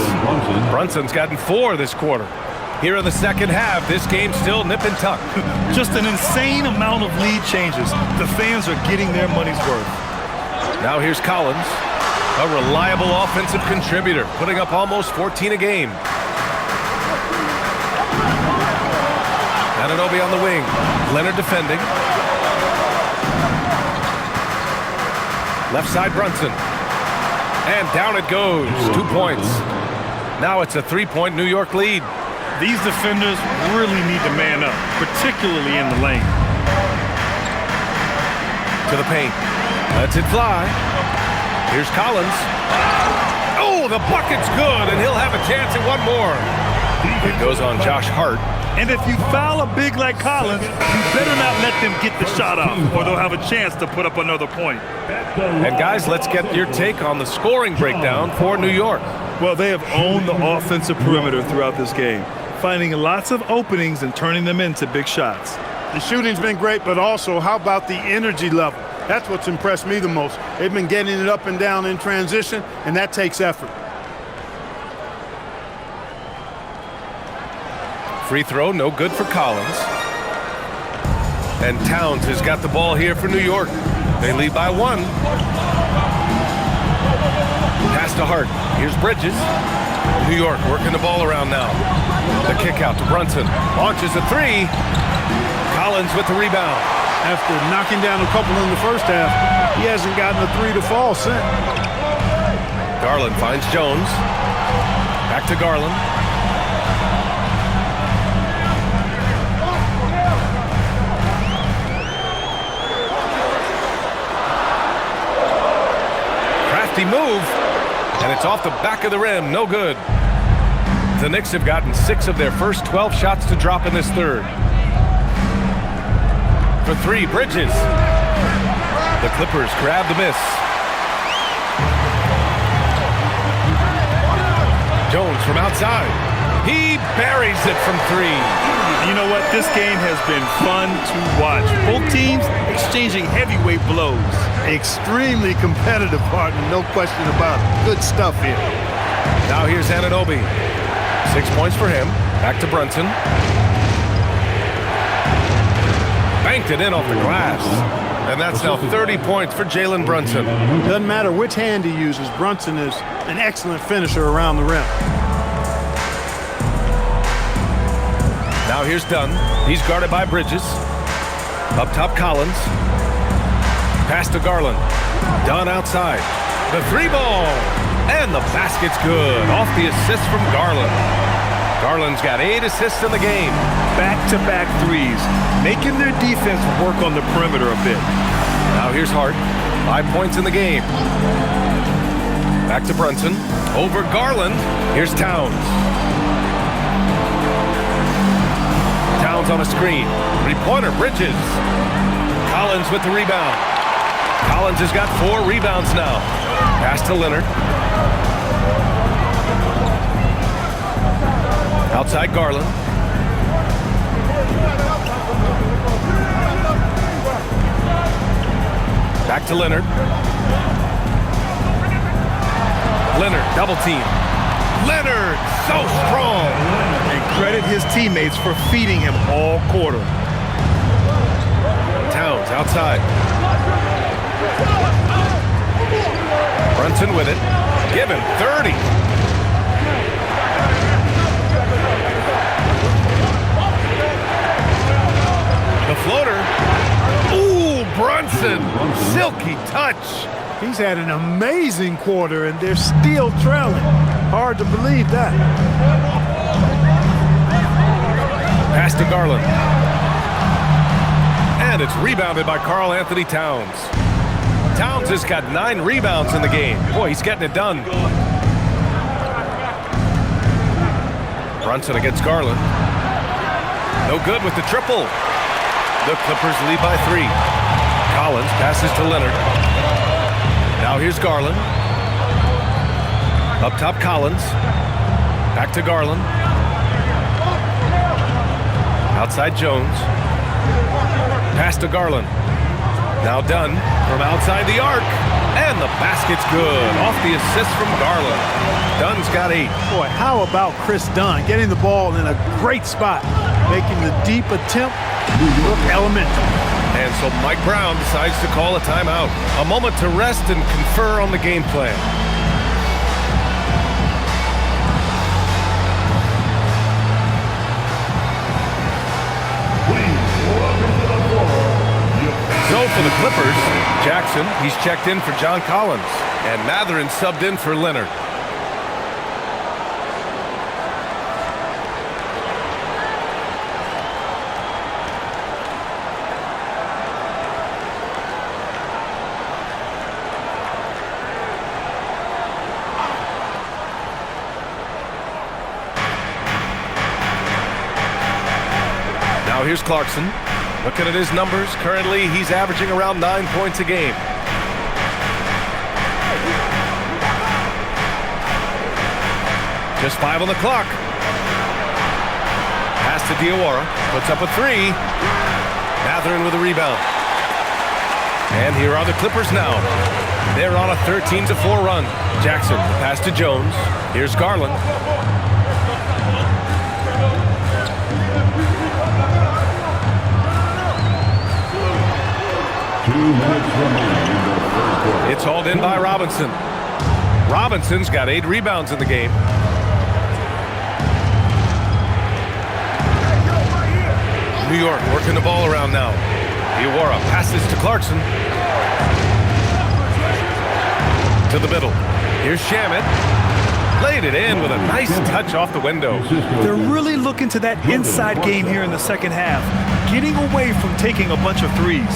Brunson's gotten 4 this quarter. Here in the second half, this game's still nip and tuck. Just an insane amount of lead changes. The fans are getting their money's worth. Now here's Collins, a reliable offensive contributor, putting up almost 14 a game. Anunoby on the wing. Leonard defending. Left side Brunson. And down it goes. 2 points. Now it's a 3-point New York lead. These defenders really need to man up, particularly in the lane. To the paint. Lets it fly. Here's Collins. Oh, the bucket's good, and he'll have a chance at 1 more. It goes on Josh Hart. And if you foul a big like Collins, you better not let them get the shot off, or they'll have a chance to put up another point. And guys, let's get your take on the scoring breakdown for New York. Well, they have owned the offensive perimeter throughout this game, finding lots of openings and turning them into big shots. The shooting's been great, but also how about the energy level? That's what's impressed me the most. They've been getting it up and down in transition, and that takes effort. Free throw, no good for Collins. And Towns has got the ball here for New York. They lead by 1. Pass to Hart. Here's Bridges. New York working the ball around now. The kick out to Brunson. Launches a three. Collins with the rebound. After knocking down a couple in the first half, he hasn't gotten a three to fall since. Garland finds Jones. Back to Garland. Crafty move, and it's off the back of the rim. No good. The Knicks have gotten 6 of their first 12 shots to drop in this third. For 3, Bridges. The Clippers grab the miss. Jones from outside. He buries it from 3. You know what? This game has been fun to watch. Both teams exchanging heavyweight blows. Extremely competitive, partner, no question about it. Good stuff here. Now here's Anunoby. 6 points for him. Back to Brunson. Banked it in off the glass. And that's now 30 points for Jalen Brunson. Doesn't matter which hand he uses, Brunson is an excellent finisher around the rim. Now here's Dunn. He's guarded by Bridges. Up top, Collins. Pass to Garland. Dunn outside. The 3-ball. And the basket's good. Off the assist from Garland. Garland's got 8 assists in the game. Back-to-back threes, making their defense work on the perimeter a bit. Now here's Hart. 5 points in the game. Back to Brunson. Over Garland. Here's Towns. Towns on a screen. 3-pointer, Bridges. Collins with the rebound. Collins has got 4 rebounds now. Pass to Leonard. Outside Garland. Back to Leonard. Leonard, double team. Leonard, so strong. And credit his teammates for feeding him all quarter. Towns outside. Brunson with it. Give him 30. The floater. Ooh, Brunson. Silky touch. He's had an amazing quarter, and they're still trailing. Hard to believe that. Pass to Garland. And it's rebounded by Karl Anthony Towns. Towns has got 9 rebounds in the game. Boy, he's getting it done. Brunson against Garland. No good with the triple. The Clippers lead by 3. Collins passes to Leonard. Now here's Garland. Up top, Collins. Back to Garland. Outside Jones. Pass to Garland. Now Dunn from outside the arc. And the basket's good. Off the assist from Garland. Dunn's got 8. Boy, how about Chris Dunn getting the ball in a great spot, making the deep attempt look elementary. And so Mike Brown decides to call a timeout. A moment to rest and confer on the game plan. So for the Clippers, Jackson, he's checked in for John Collins. And Matherin subbed in for Leonard. Now here's Clarkson. Looking at his numbers, currently he's averaging around 9 points a game. Just 5 on the clock. Pass to Diawara, puts up a 3. Matherin with a rebound. And here are the Clippers now. They're on a 13-4 run. Jackson, the pass to Jones. Here's Garland. It's hauled in by Robinson. Robinson's got 8 rebounds in the game. New York working the ball around now. Iwara passes to Clarkson. To the middle. Here's Shamet. Laid it in with a nice touch off the window. They're really looking to that inside game here in the second half, getting away from taking a bunch of threes.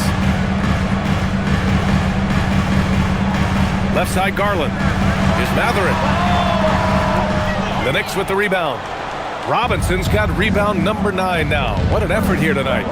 Left side Garland. Here's Matherin. The Knicks with the rebound. Robinson's got rebound number 9 now. What an effort here tonight.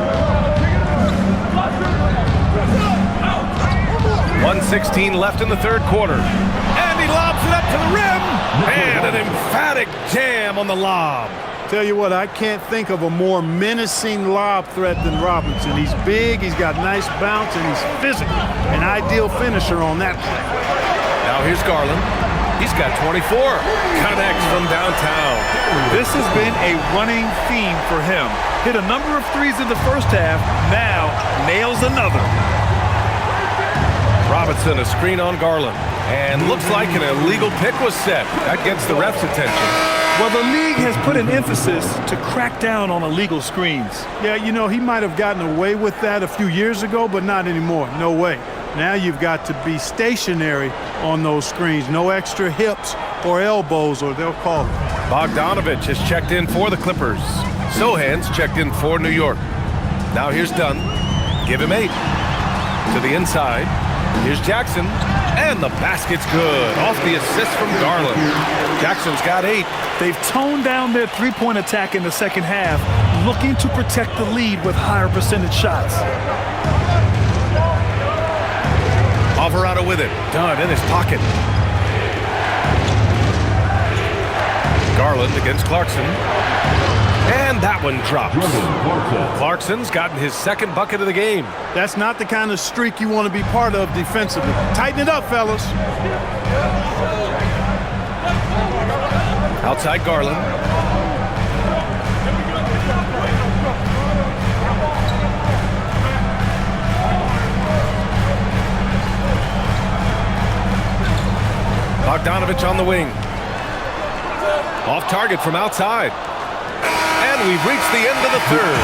1:16 left in the third quarter. And he lobs it up to the rim. And an emphatic jam on the lob. Tell you what, I can't think of a more menacing lob threat than Robinson. He's big, he's got nice bounce, and he's physical. An ideal finisher on that play. Now here's Garland. He's got 24. Connects from downtown. This has been a running theme for him. Hit a number of threes in the first half, now nails another. Robinson, a screen on Garland. And looks like an illegal pick was set. That gets the ref's attention. Well, the league has put an emphasis to crack down on illegal screens. Yeah, you know, he might have gotten away with that a few years ago, but not anymore. No way. Now you've got to be stationary on those screens. No extra hips or elbows, or they'll call it. Bogdanovich has checked in for the Clippers. Sohan's checked in for New York. Now here's Dunn. Give him 8. To the inside. Here's Jackson. And the basket's good. Off the assist from Garland. Jackson's got 8. They've toned down their three-point attack in the second half, looking to protect the lead with higher percentage shots. Alvarado with it. Dunn in his pocket. Garland against Clarkson. And that one drops. Clarkson's gotten his second bucket of the game. That's not the kind of streak you want to be part of defensively. Tighten it up, fellas. Outside Garland. Bogdanovich on the wing. Off target from outside. And we've reached the end of the third.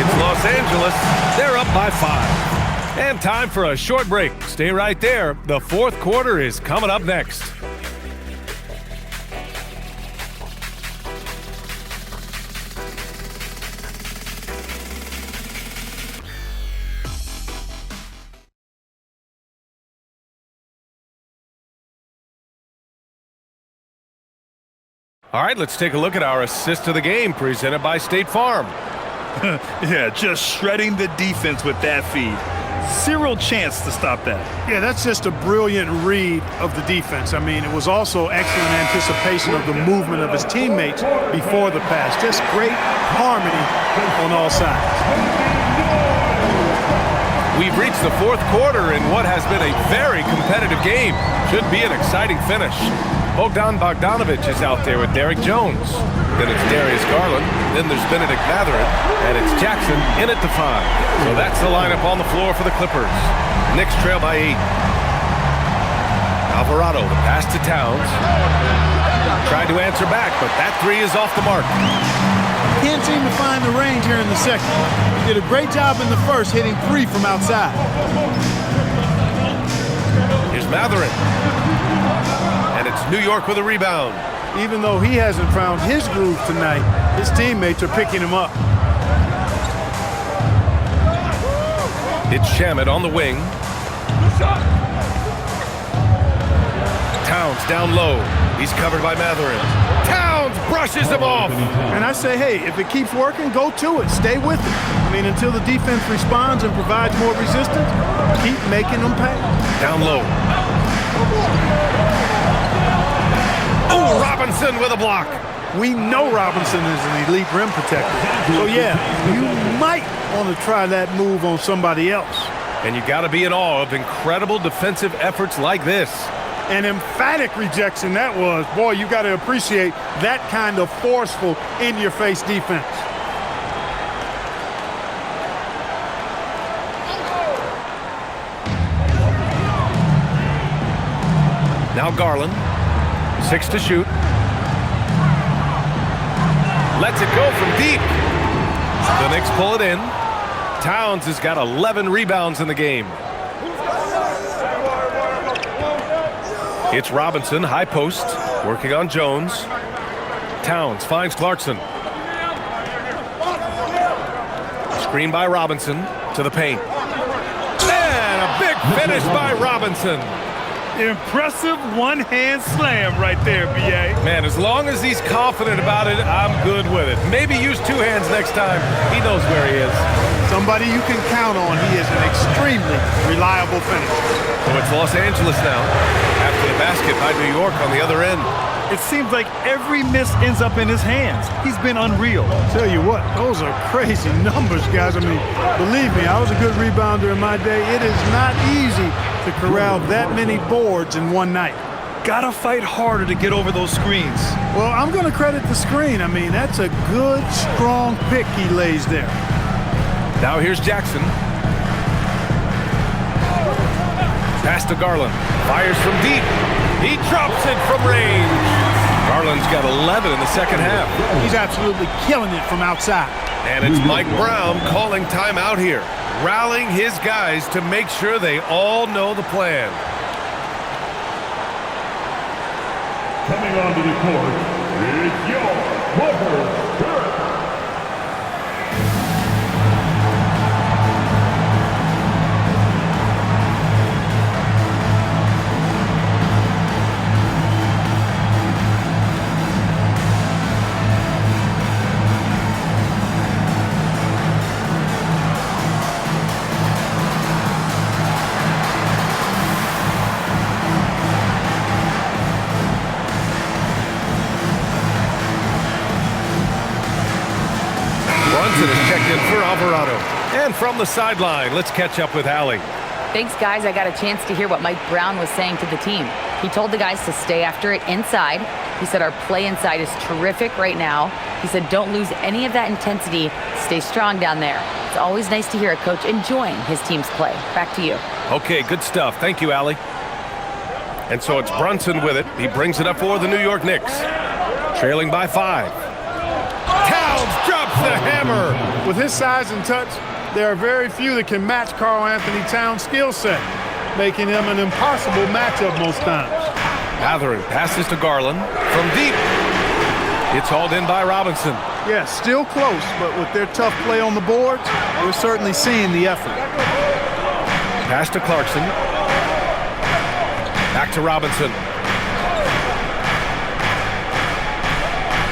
It's Los Angeles. They're up by 5. And time for a short break. Stay right there. The fourth quarter is coming up next. All right, let's take a look at our assist of the game presented by State Farm. Yeah, just shredding the defense with that feed. Zero chance to stop that. Yeah, that's just a brilliant read of the defense. I mean, it was also excellent anticipation of the movement of his teammates before the pass. Just great harmony on all sides. We've reached the fourth quarter in what has been a very competitive game. Should be an exciting finish. Bogdanovich is out there with Derek Jones. Then it's Darius Garland. Then there's Benedict Matherin. And it's Jackson in at the 5. So that's the lineup on the floor for the Clippers. Knicks trail by 8. Alvarado, the pass to Towns. Tried to answer back, but that 3 is off the mark. Can't seem to find the range here in the second. He did a great job in the first, hitting 3 from outside. Here's Matherin. And it's New York with a rebound. Even though he hasn't found his groove tonight, his teammates are picking him up. It's Shamet on the wing. Towns down low. He's covered by Matherin. Towns brushes him off. And I say, hey, if it keeps working, go to it. Stay with it. I mean, until the defense responds and provides more resistance, keep making them pay. Down low. Oh, Robinson with a block. We know Robinson is an elite rim protector. So, yeah, you might want to try that move on somebody else. And you got to be in awe of incredible defensive efforts like this. An emphatic rejection that was. Boy, you got to appreciate that kind of forceful, in-your-face defense. Now Garland. 6 to shoot. Lets it go from deep. The Knicks pull it in. Towns has got 11 rebounds in the game. It's Robinson, high post, working on Jones. Towns finds Clarkson. Screen by Robinson to the paint. And a big finish by Robinson. Impressive one-hand slam right there, B.A. Man, as long as he's confident about it, I'm good with it. Maybe use 2 hands next time. He knows where he is. Somebody you can count on. He is an extremely reliable finisher. So it's Los Angeles now. After the basket by New York on the other end. It seems like every miss ends up in his hands. He's been unreal. Tell you what, those are crazy numbers, guys. I mean, believe me, I was a good rebounder in my day. It is not easy to corral that many boards in one night. Gotta fight harder to get over those screens. Well, I'm going to credit the screen. I mean, that's a good, strong pick he lays there. Now here's Jackson. Pass to Garland. Fires from deep. He drops it from range. Garland's got 11 in the second half. He's absolutely killing it from outside. And it's Mike Brown calling timeout here, rallying his guys to make sure they all know the plan. Coming onto the court is your Porter Spirit. Brunson is checked in for Alvarado. And from the sideline, let's catch up with Allie. Thanks, guys. I got a chance to hear what Mike Brown was saying to the team. He told the guys to stay after it inside. He said our play inside is terrific right now. He said don't lose any of that intensity. Stay strong down there. It's always nice to hear a coach enjoying his team's play. Back to you. Okay, good stuff. Thank you, Allie. And so it's Brunson with it. He brings it up for the New York Knicks. Trailing by 5. Towns drops the hammer. With his size and touch, there are very few that can match Karl Anthony Towns' skill set, making him an impossible matchup most times. Matherin passes to Garland from deep. It's hauled in by Robinson. Yeah, still close, but with their tough play on the boards, we're certainly seeing the effort. Pass to Clarkson. Back to Robinson.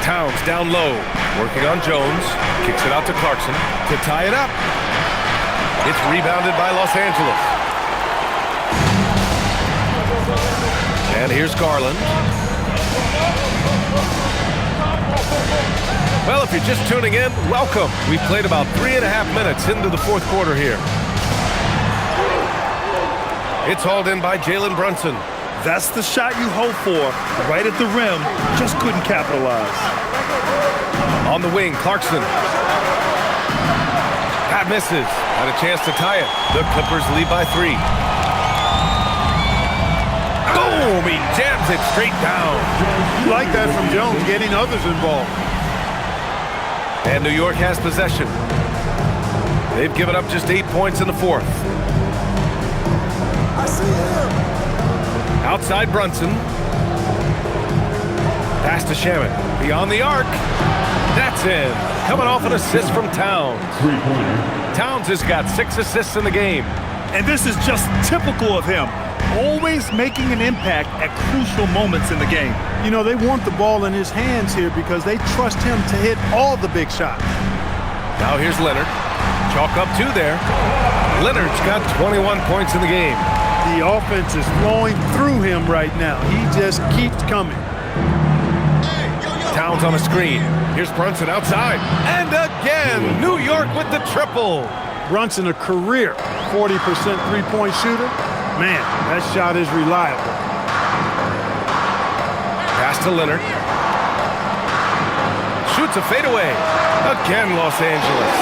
Towns down low, working on Jones. Kicks it out to Clarkson to tie it up. It's rebounded by Los Angeles. And here's Garland. Well, if you're just tuning in, welcome. We've played about 3.5 minutes into the fourth quarter here. It's hauled in by Jalen Brunson. That's the shot you hope for. Right at the rim, just couldn't capitalize. On the wing, Clarkson. That misses. Had a chance to tie it. The Clippers lead by 3. Boom! He jams it straight down. You like that from Jones, getting others involved. And New York has possession. They've given up just 8 points in the fourth. I see him. Outside Brunson. Pass to Shaman. Beyond the arc. That's in. Coming off an assist from Towns. Towns has got 6 assists in the game. And this is just typical of him. Always making an impact at crucial moments in the game. You know, they want the ball in his hands here because they trust him to hit all the big shots. Now here's Leonard. Chalk up 2 there. Leonard's got 21 points in the game. The offense is flowing through him right now. He just keeps coming. Towns on a screen. Here's Brunson outside. And again, New York with the triple. Brunson, a career 40% three-point shooter. Man, that shot is reliable. Pass to Leonard. Shoots a fadeaway. Again, Los Angeles.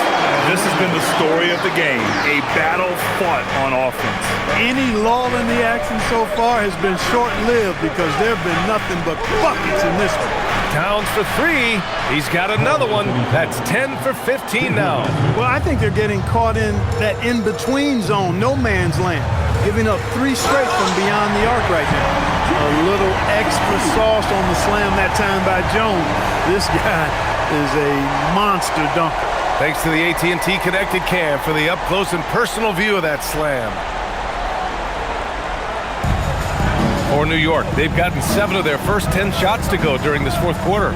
This has been the story of the game, a battle fought on offense. Any lull in the action so far has been short-lived because there have been nothing but buckets in this one. Towns for three. He's got another one. That's 10 for 15 now. Well, I think they're getting caught in that in-between zone, no man's land, giving up 3 straight from beyond the arc right now. A little extra sauce on the slam that time by Jones. This guy is a monster dunker. Thanks to the AT&T Connected Cam for the up-close and personal view of that slam. For New York, they've gotten 7 of their first 10 shots to go during this fourth quarter.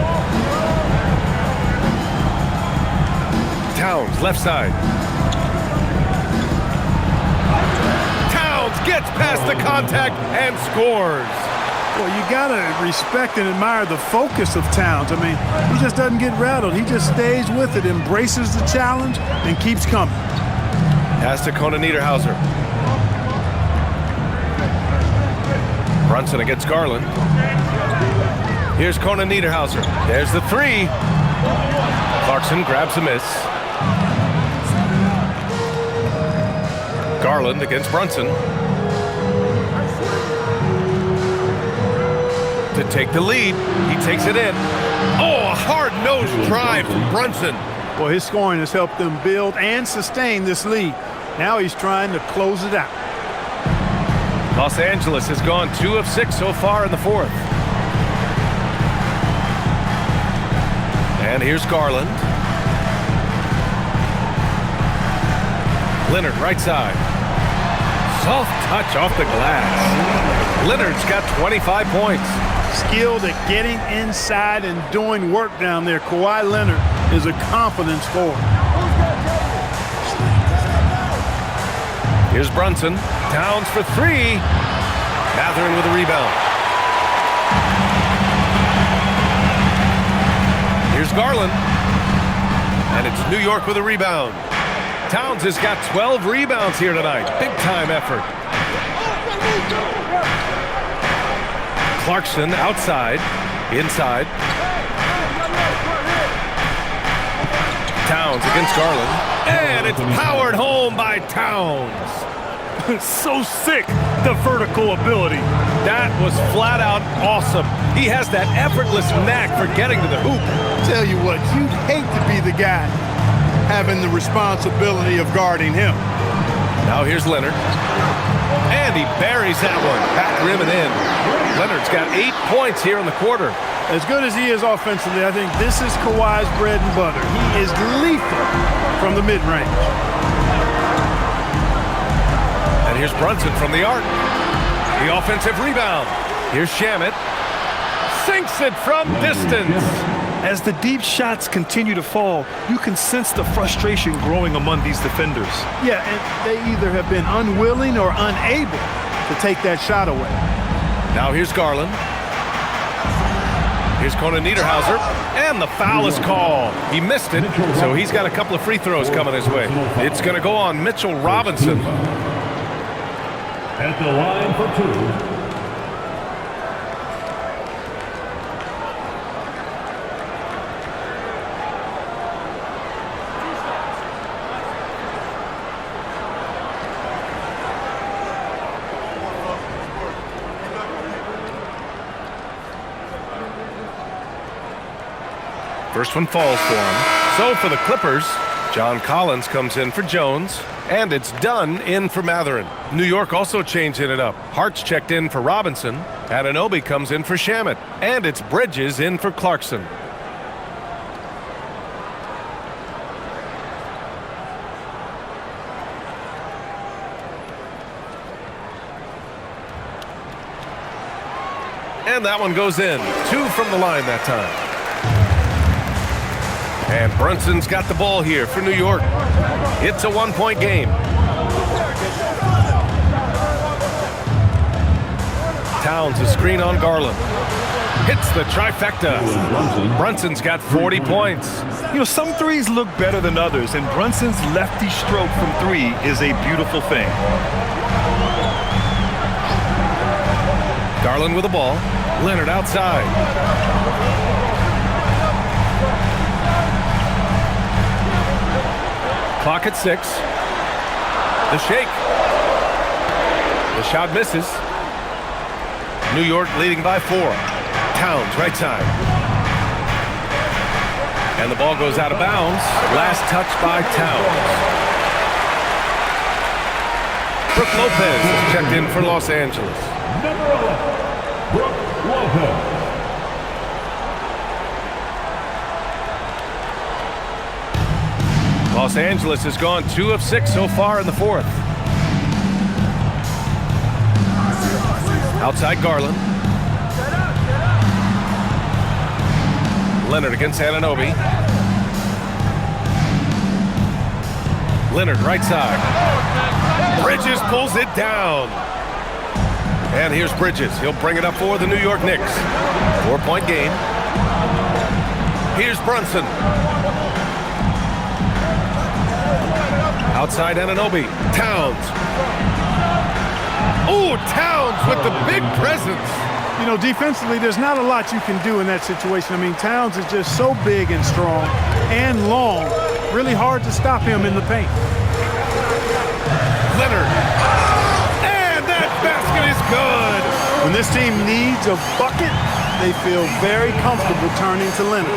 Towns, left side. Towns gets past the contact and scores. Well, you got to respect and admire the focus of Towns. I mean, he just doesn't get rattled. He just stays with it, embraces the challenge, and keeps coming. Pass to Kona Niederhauser. Brunson against Garland. Here's Kona Niederhauser. There's the 3. Clarkson grabs a miss. Garland against Brunson. To take the lead. He takes it in. Oh, a hard-nosed drive from Brunson. Well, his scoring has helped them build and sustain this lead. Now he's trying to close it out. Los Angeles has gone 2 of 6 so far in the fourth. And here's Garland. Leonard, right side. Soft touch off the glass. Leonard's got 25 points. Skilled at getting inside and doing work down there. Kawhi Leonard is a confident scorer. Here's Brunson. Towns for 3. Mathurin with a rebound. Here's Garland. And it's New York with a rebound. Towns has got 12 rebounds here tonight. Big time effort. Clarkson outside. Inside. Towns against Garland. And it's powered home by Towns. So sick, the vertical ability. That was flat out awesome. He has that effortless knack for getting to the hoop. Tell you what, you'd hate to be the guy having the responsibility of guarding him. Now here's Leonard. And he buries that one. Back rim and in. Leonard's got 8 points here in the quarter. As good as he is offensively, I think this is Kawhi's bread and butter. He is lethal from the mid-range. And here's Brunson from the arc. The offensive rebound. Here's Shamet. Sinks it from distance. As the deep shots continue to fall, you can sense the frustration growing among these defenders. Yeah, and they either have been unwilling or unable to take that shot away. Now here's Garland. Here's Kona Niederhauser. And the foul is called. He missed it, so he's got a couple of free throws coming his way. It's going to go on Mitchell Robinson. At the line for 2. First one falls for him. So for the Clippers, John Collins comes in for Jones, and it's Dunn in for Mathurin. New York also changing it up. Hart's checked in for Robinson. Anunoby comes in for Shamet, and it's Bridges in for Clarkson. And that one goes in. 2 from the line that time. And Brunson's got the ball here for New York. It's a 1-point game. Towns a screen on Garland. Hits the trifecta. Brunson's got 40 points. You know, some threes look better than others, and Brunson's lefty stroke from 3 is a beautiful thing. Garland with the ball. Leonard outside. Clock at 6. The shake. The shot misses. New York leading by 4. Towns, right side. And the ball goes out of bounds. Last touch by Towns. Brooke Lopez is checked in for Los Angeles. Number 11, Brooke Lopez. Los Angeles has gone 2 of 6 so far in the 4th. Outside Garland. Leonard against Anunoby. Leonard right side. Bridges pulls it down. And here's Bridges. He'll bring it up for the New York Knicks. 4-point game. Here's Brunson. Outside Anunoby. Towns. Oh, Towns with the big presence. You know, defensively, there's not a lot you can do in that situation. I mean, Towns is just so big and strong and long. Really hard to stop him in the paint. Leonard. And that basket is good. When this team needs a bucket, they feel very comfortable turning to Leonard.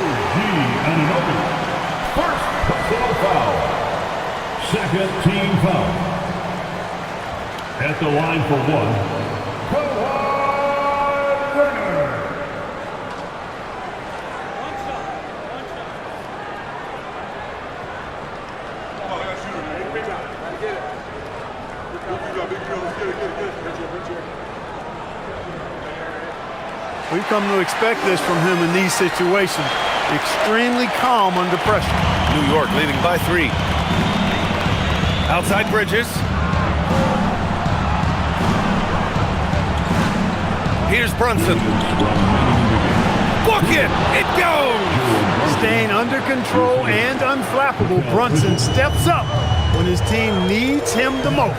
First personal foul. Second team foul. At the line for 1, Kawhi Leonard. We've come to expect this from him in these situations. Extremely calm under pressure. New York leading by 3. Outside Bridges. Here's Brunson. Book it! It goes! Staying under control and unflappable, Brunson steps up when his team needs him the most.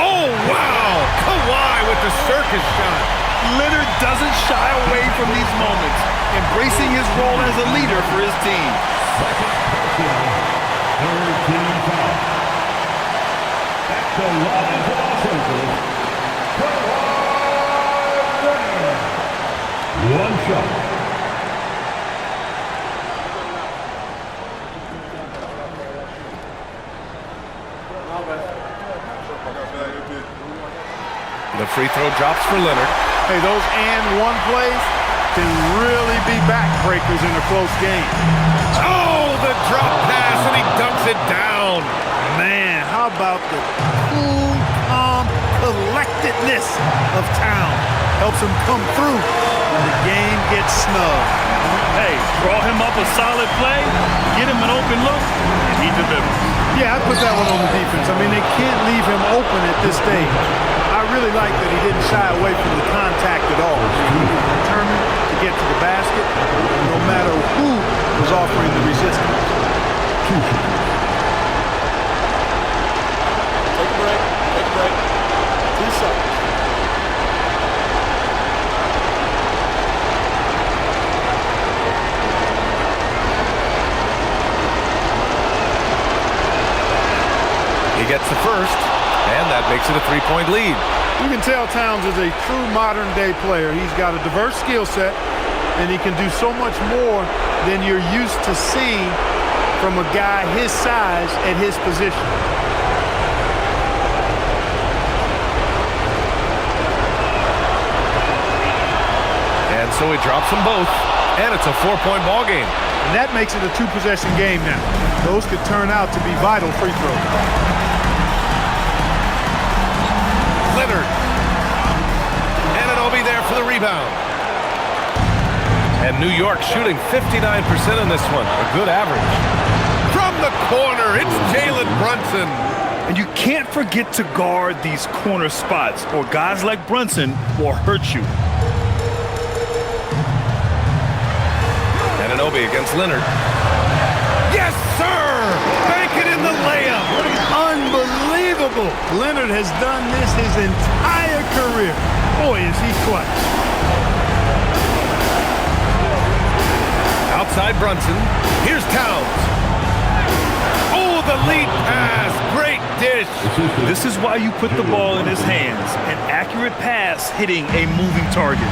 Oh, wow! Kawhi with the circus shot. Leonard doesn't shy away from these moments, embracing his role as a leader for his team. Third team foul. At the line for Los Angeles, Kawhi Leonard. 1 shot. The free throw drops for Leonard. Hey, those and 1 plays can really be backbreakers in a close game. Oh, the drop pass, and he dunks it down. Man, how about the cool, calm collectedness of Town? Helps him come through when the game gets snug. Hey, draw him up a solid play, get him an open look, and he delivers. Yeah, I put that one on the defense. I mean, they can't leave him open at this stage. I really like that he didn't shy away from the contact at all. He was determined to get to the basket, no matter who was offering the resistance. Take a break. Take a break. 2 seconds. He gets the first, and that makes it a 3-point lead. You can tell Towns is a true modern-day player. He's got a diverse skill set, and he can do so much more than you're used to seeing from a guy his size at his position. And so he drops them both, and it's a 4-point ball game. And that makes it a 2-possession game now. Those could turn out to be vital free throws. Leonard. Anunoby there for the rebound. And New York shooting 59% in this one. A good average. From the corner, it's Jalen Brunson. And you can't forget to guard these corner spots, or guys like Brunson will hurt you. Anunoby against Leonard. Yes, sir! Bank it in the layup. Unbelievable. Leonard has done this his entire career. Boy, is he clutch. Outside Brunson. Here's Towns. This is why you put the ball in his hands. An accurate pass hitting a moving target.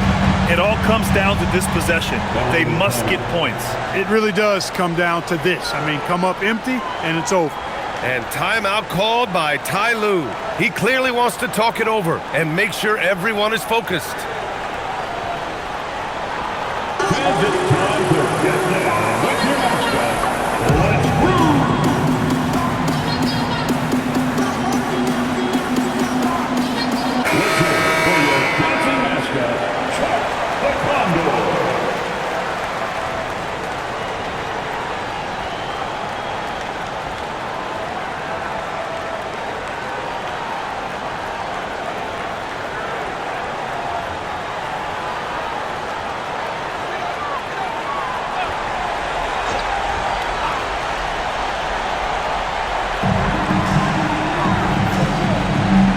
It all comes down to this possession. They must get points. It really does come down to this. I mean, come up empty, and it's over. And timeout called by Ty Lue. He clearly wants to talk it over and make sure everyone is focused. And it's time to get down with your mascot. Let's move! Let's hear it for your dancing mascot, Chuck the Condor.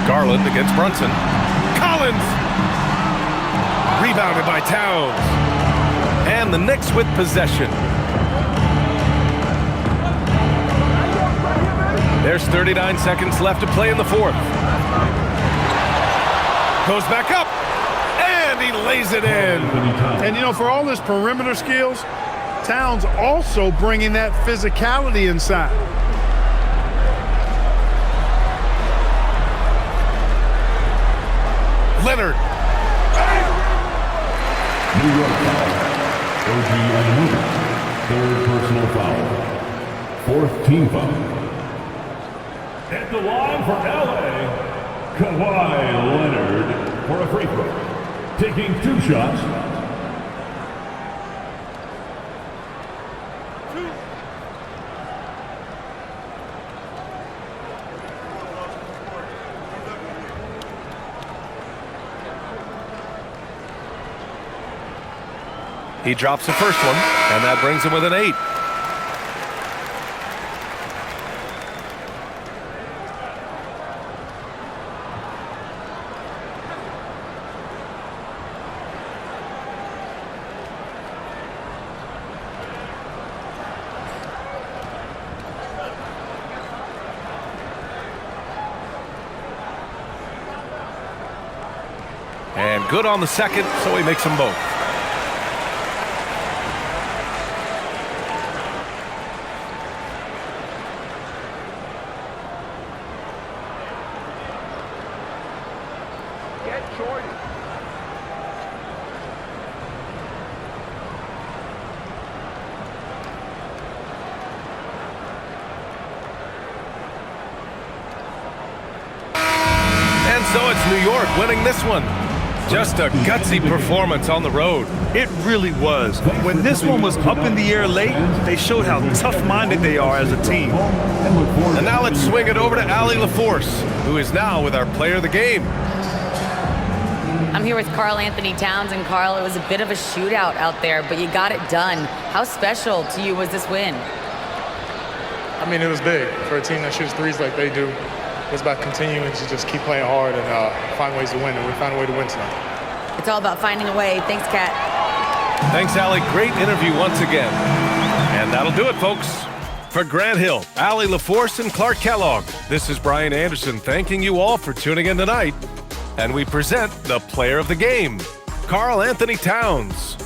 Garland against Brunson. Collins! Rebounded by Towns. And the Knicks with possession. There's 39 seconds left to play in the fourth. Goes back up. And he lays it in. And, you know, for all his perimeter skills, Towns also bringing that physicality inside. Leonard. New York foul. OG Anunoby. Third personal foul. Fourth team foul. At the line for LA, Kawhi Leonard for a free throw. Taking 2 shots. He drops the first one, and that brings him with an 8. And good on the second, so he makes them both. So it's New York winning this one. Just a gutsy performance on the road. It really was. When this one was up in the air late, they showed how tough-minded they are as a team. And now let's swing it over to Allie LaForce, who is now with our player of the game. I'm here with Karl Anthony Towns, and Karl, it was a bit of a shootout out there, but you got it done. How special to you was this win? I mean, it was big for a team that shoots threes like they do. It's about continuing to just keep playing hard and find ways to win, and we found a way to win tonight. It's all about finding a way. Thanks, Kat. Thanks, Allie. Great interview once again. And that'll do it, folks. For Grant Hill, Allie LaForce, and Clark Kellogg, this is Brian Anderson thanking you all for tuning in tonight. And we present the player of the game, Karl Anthony Towns.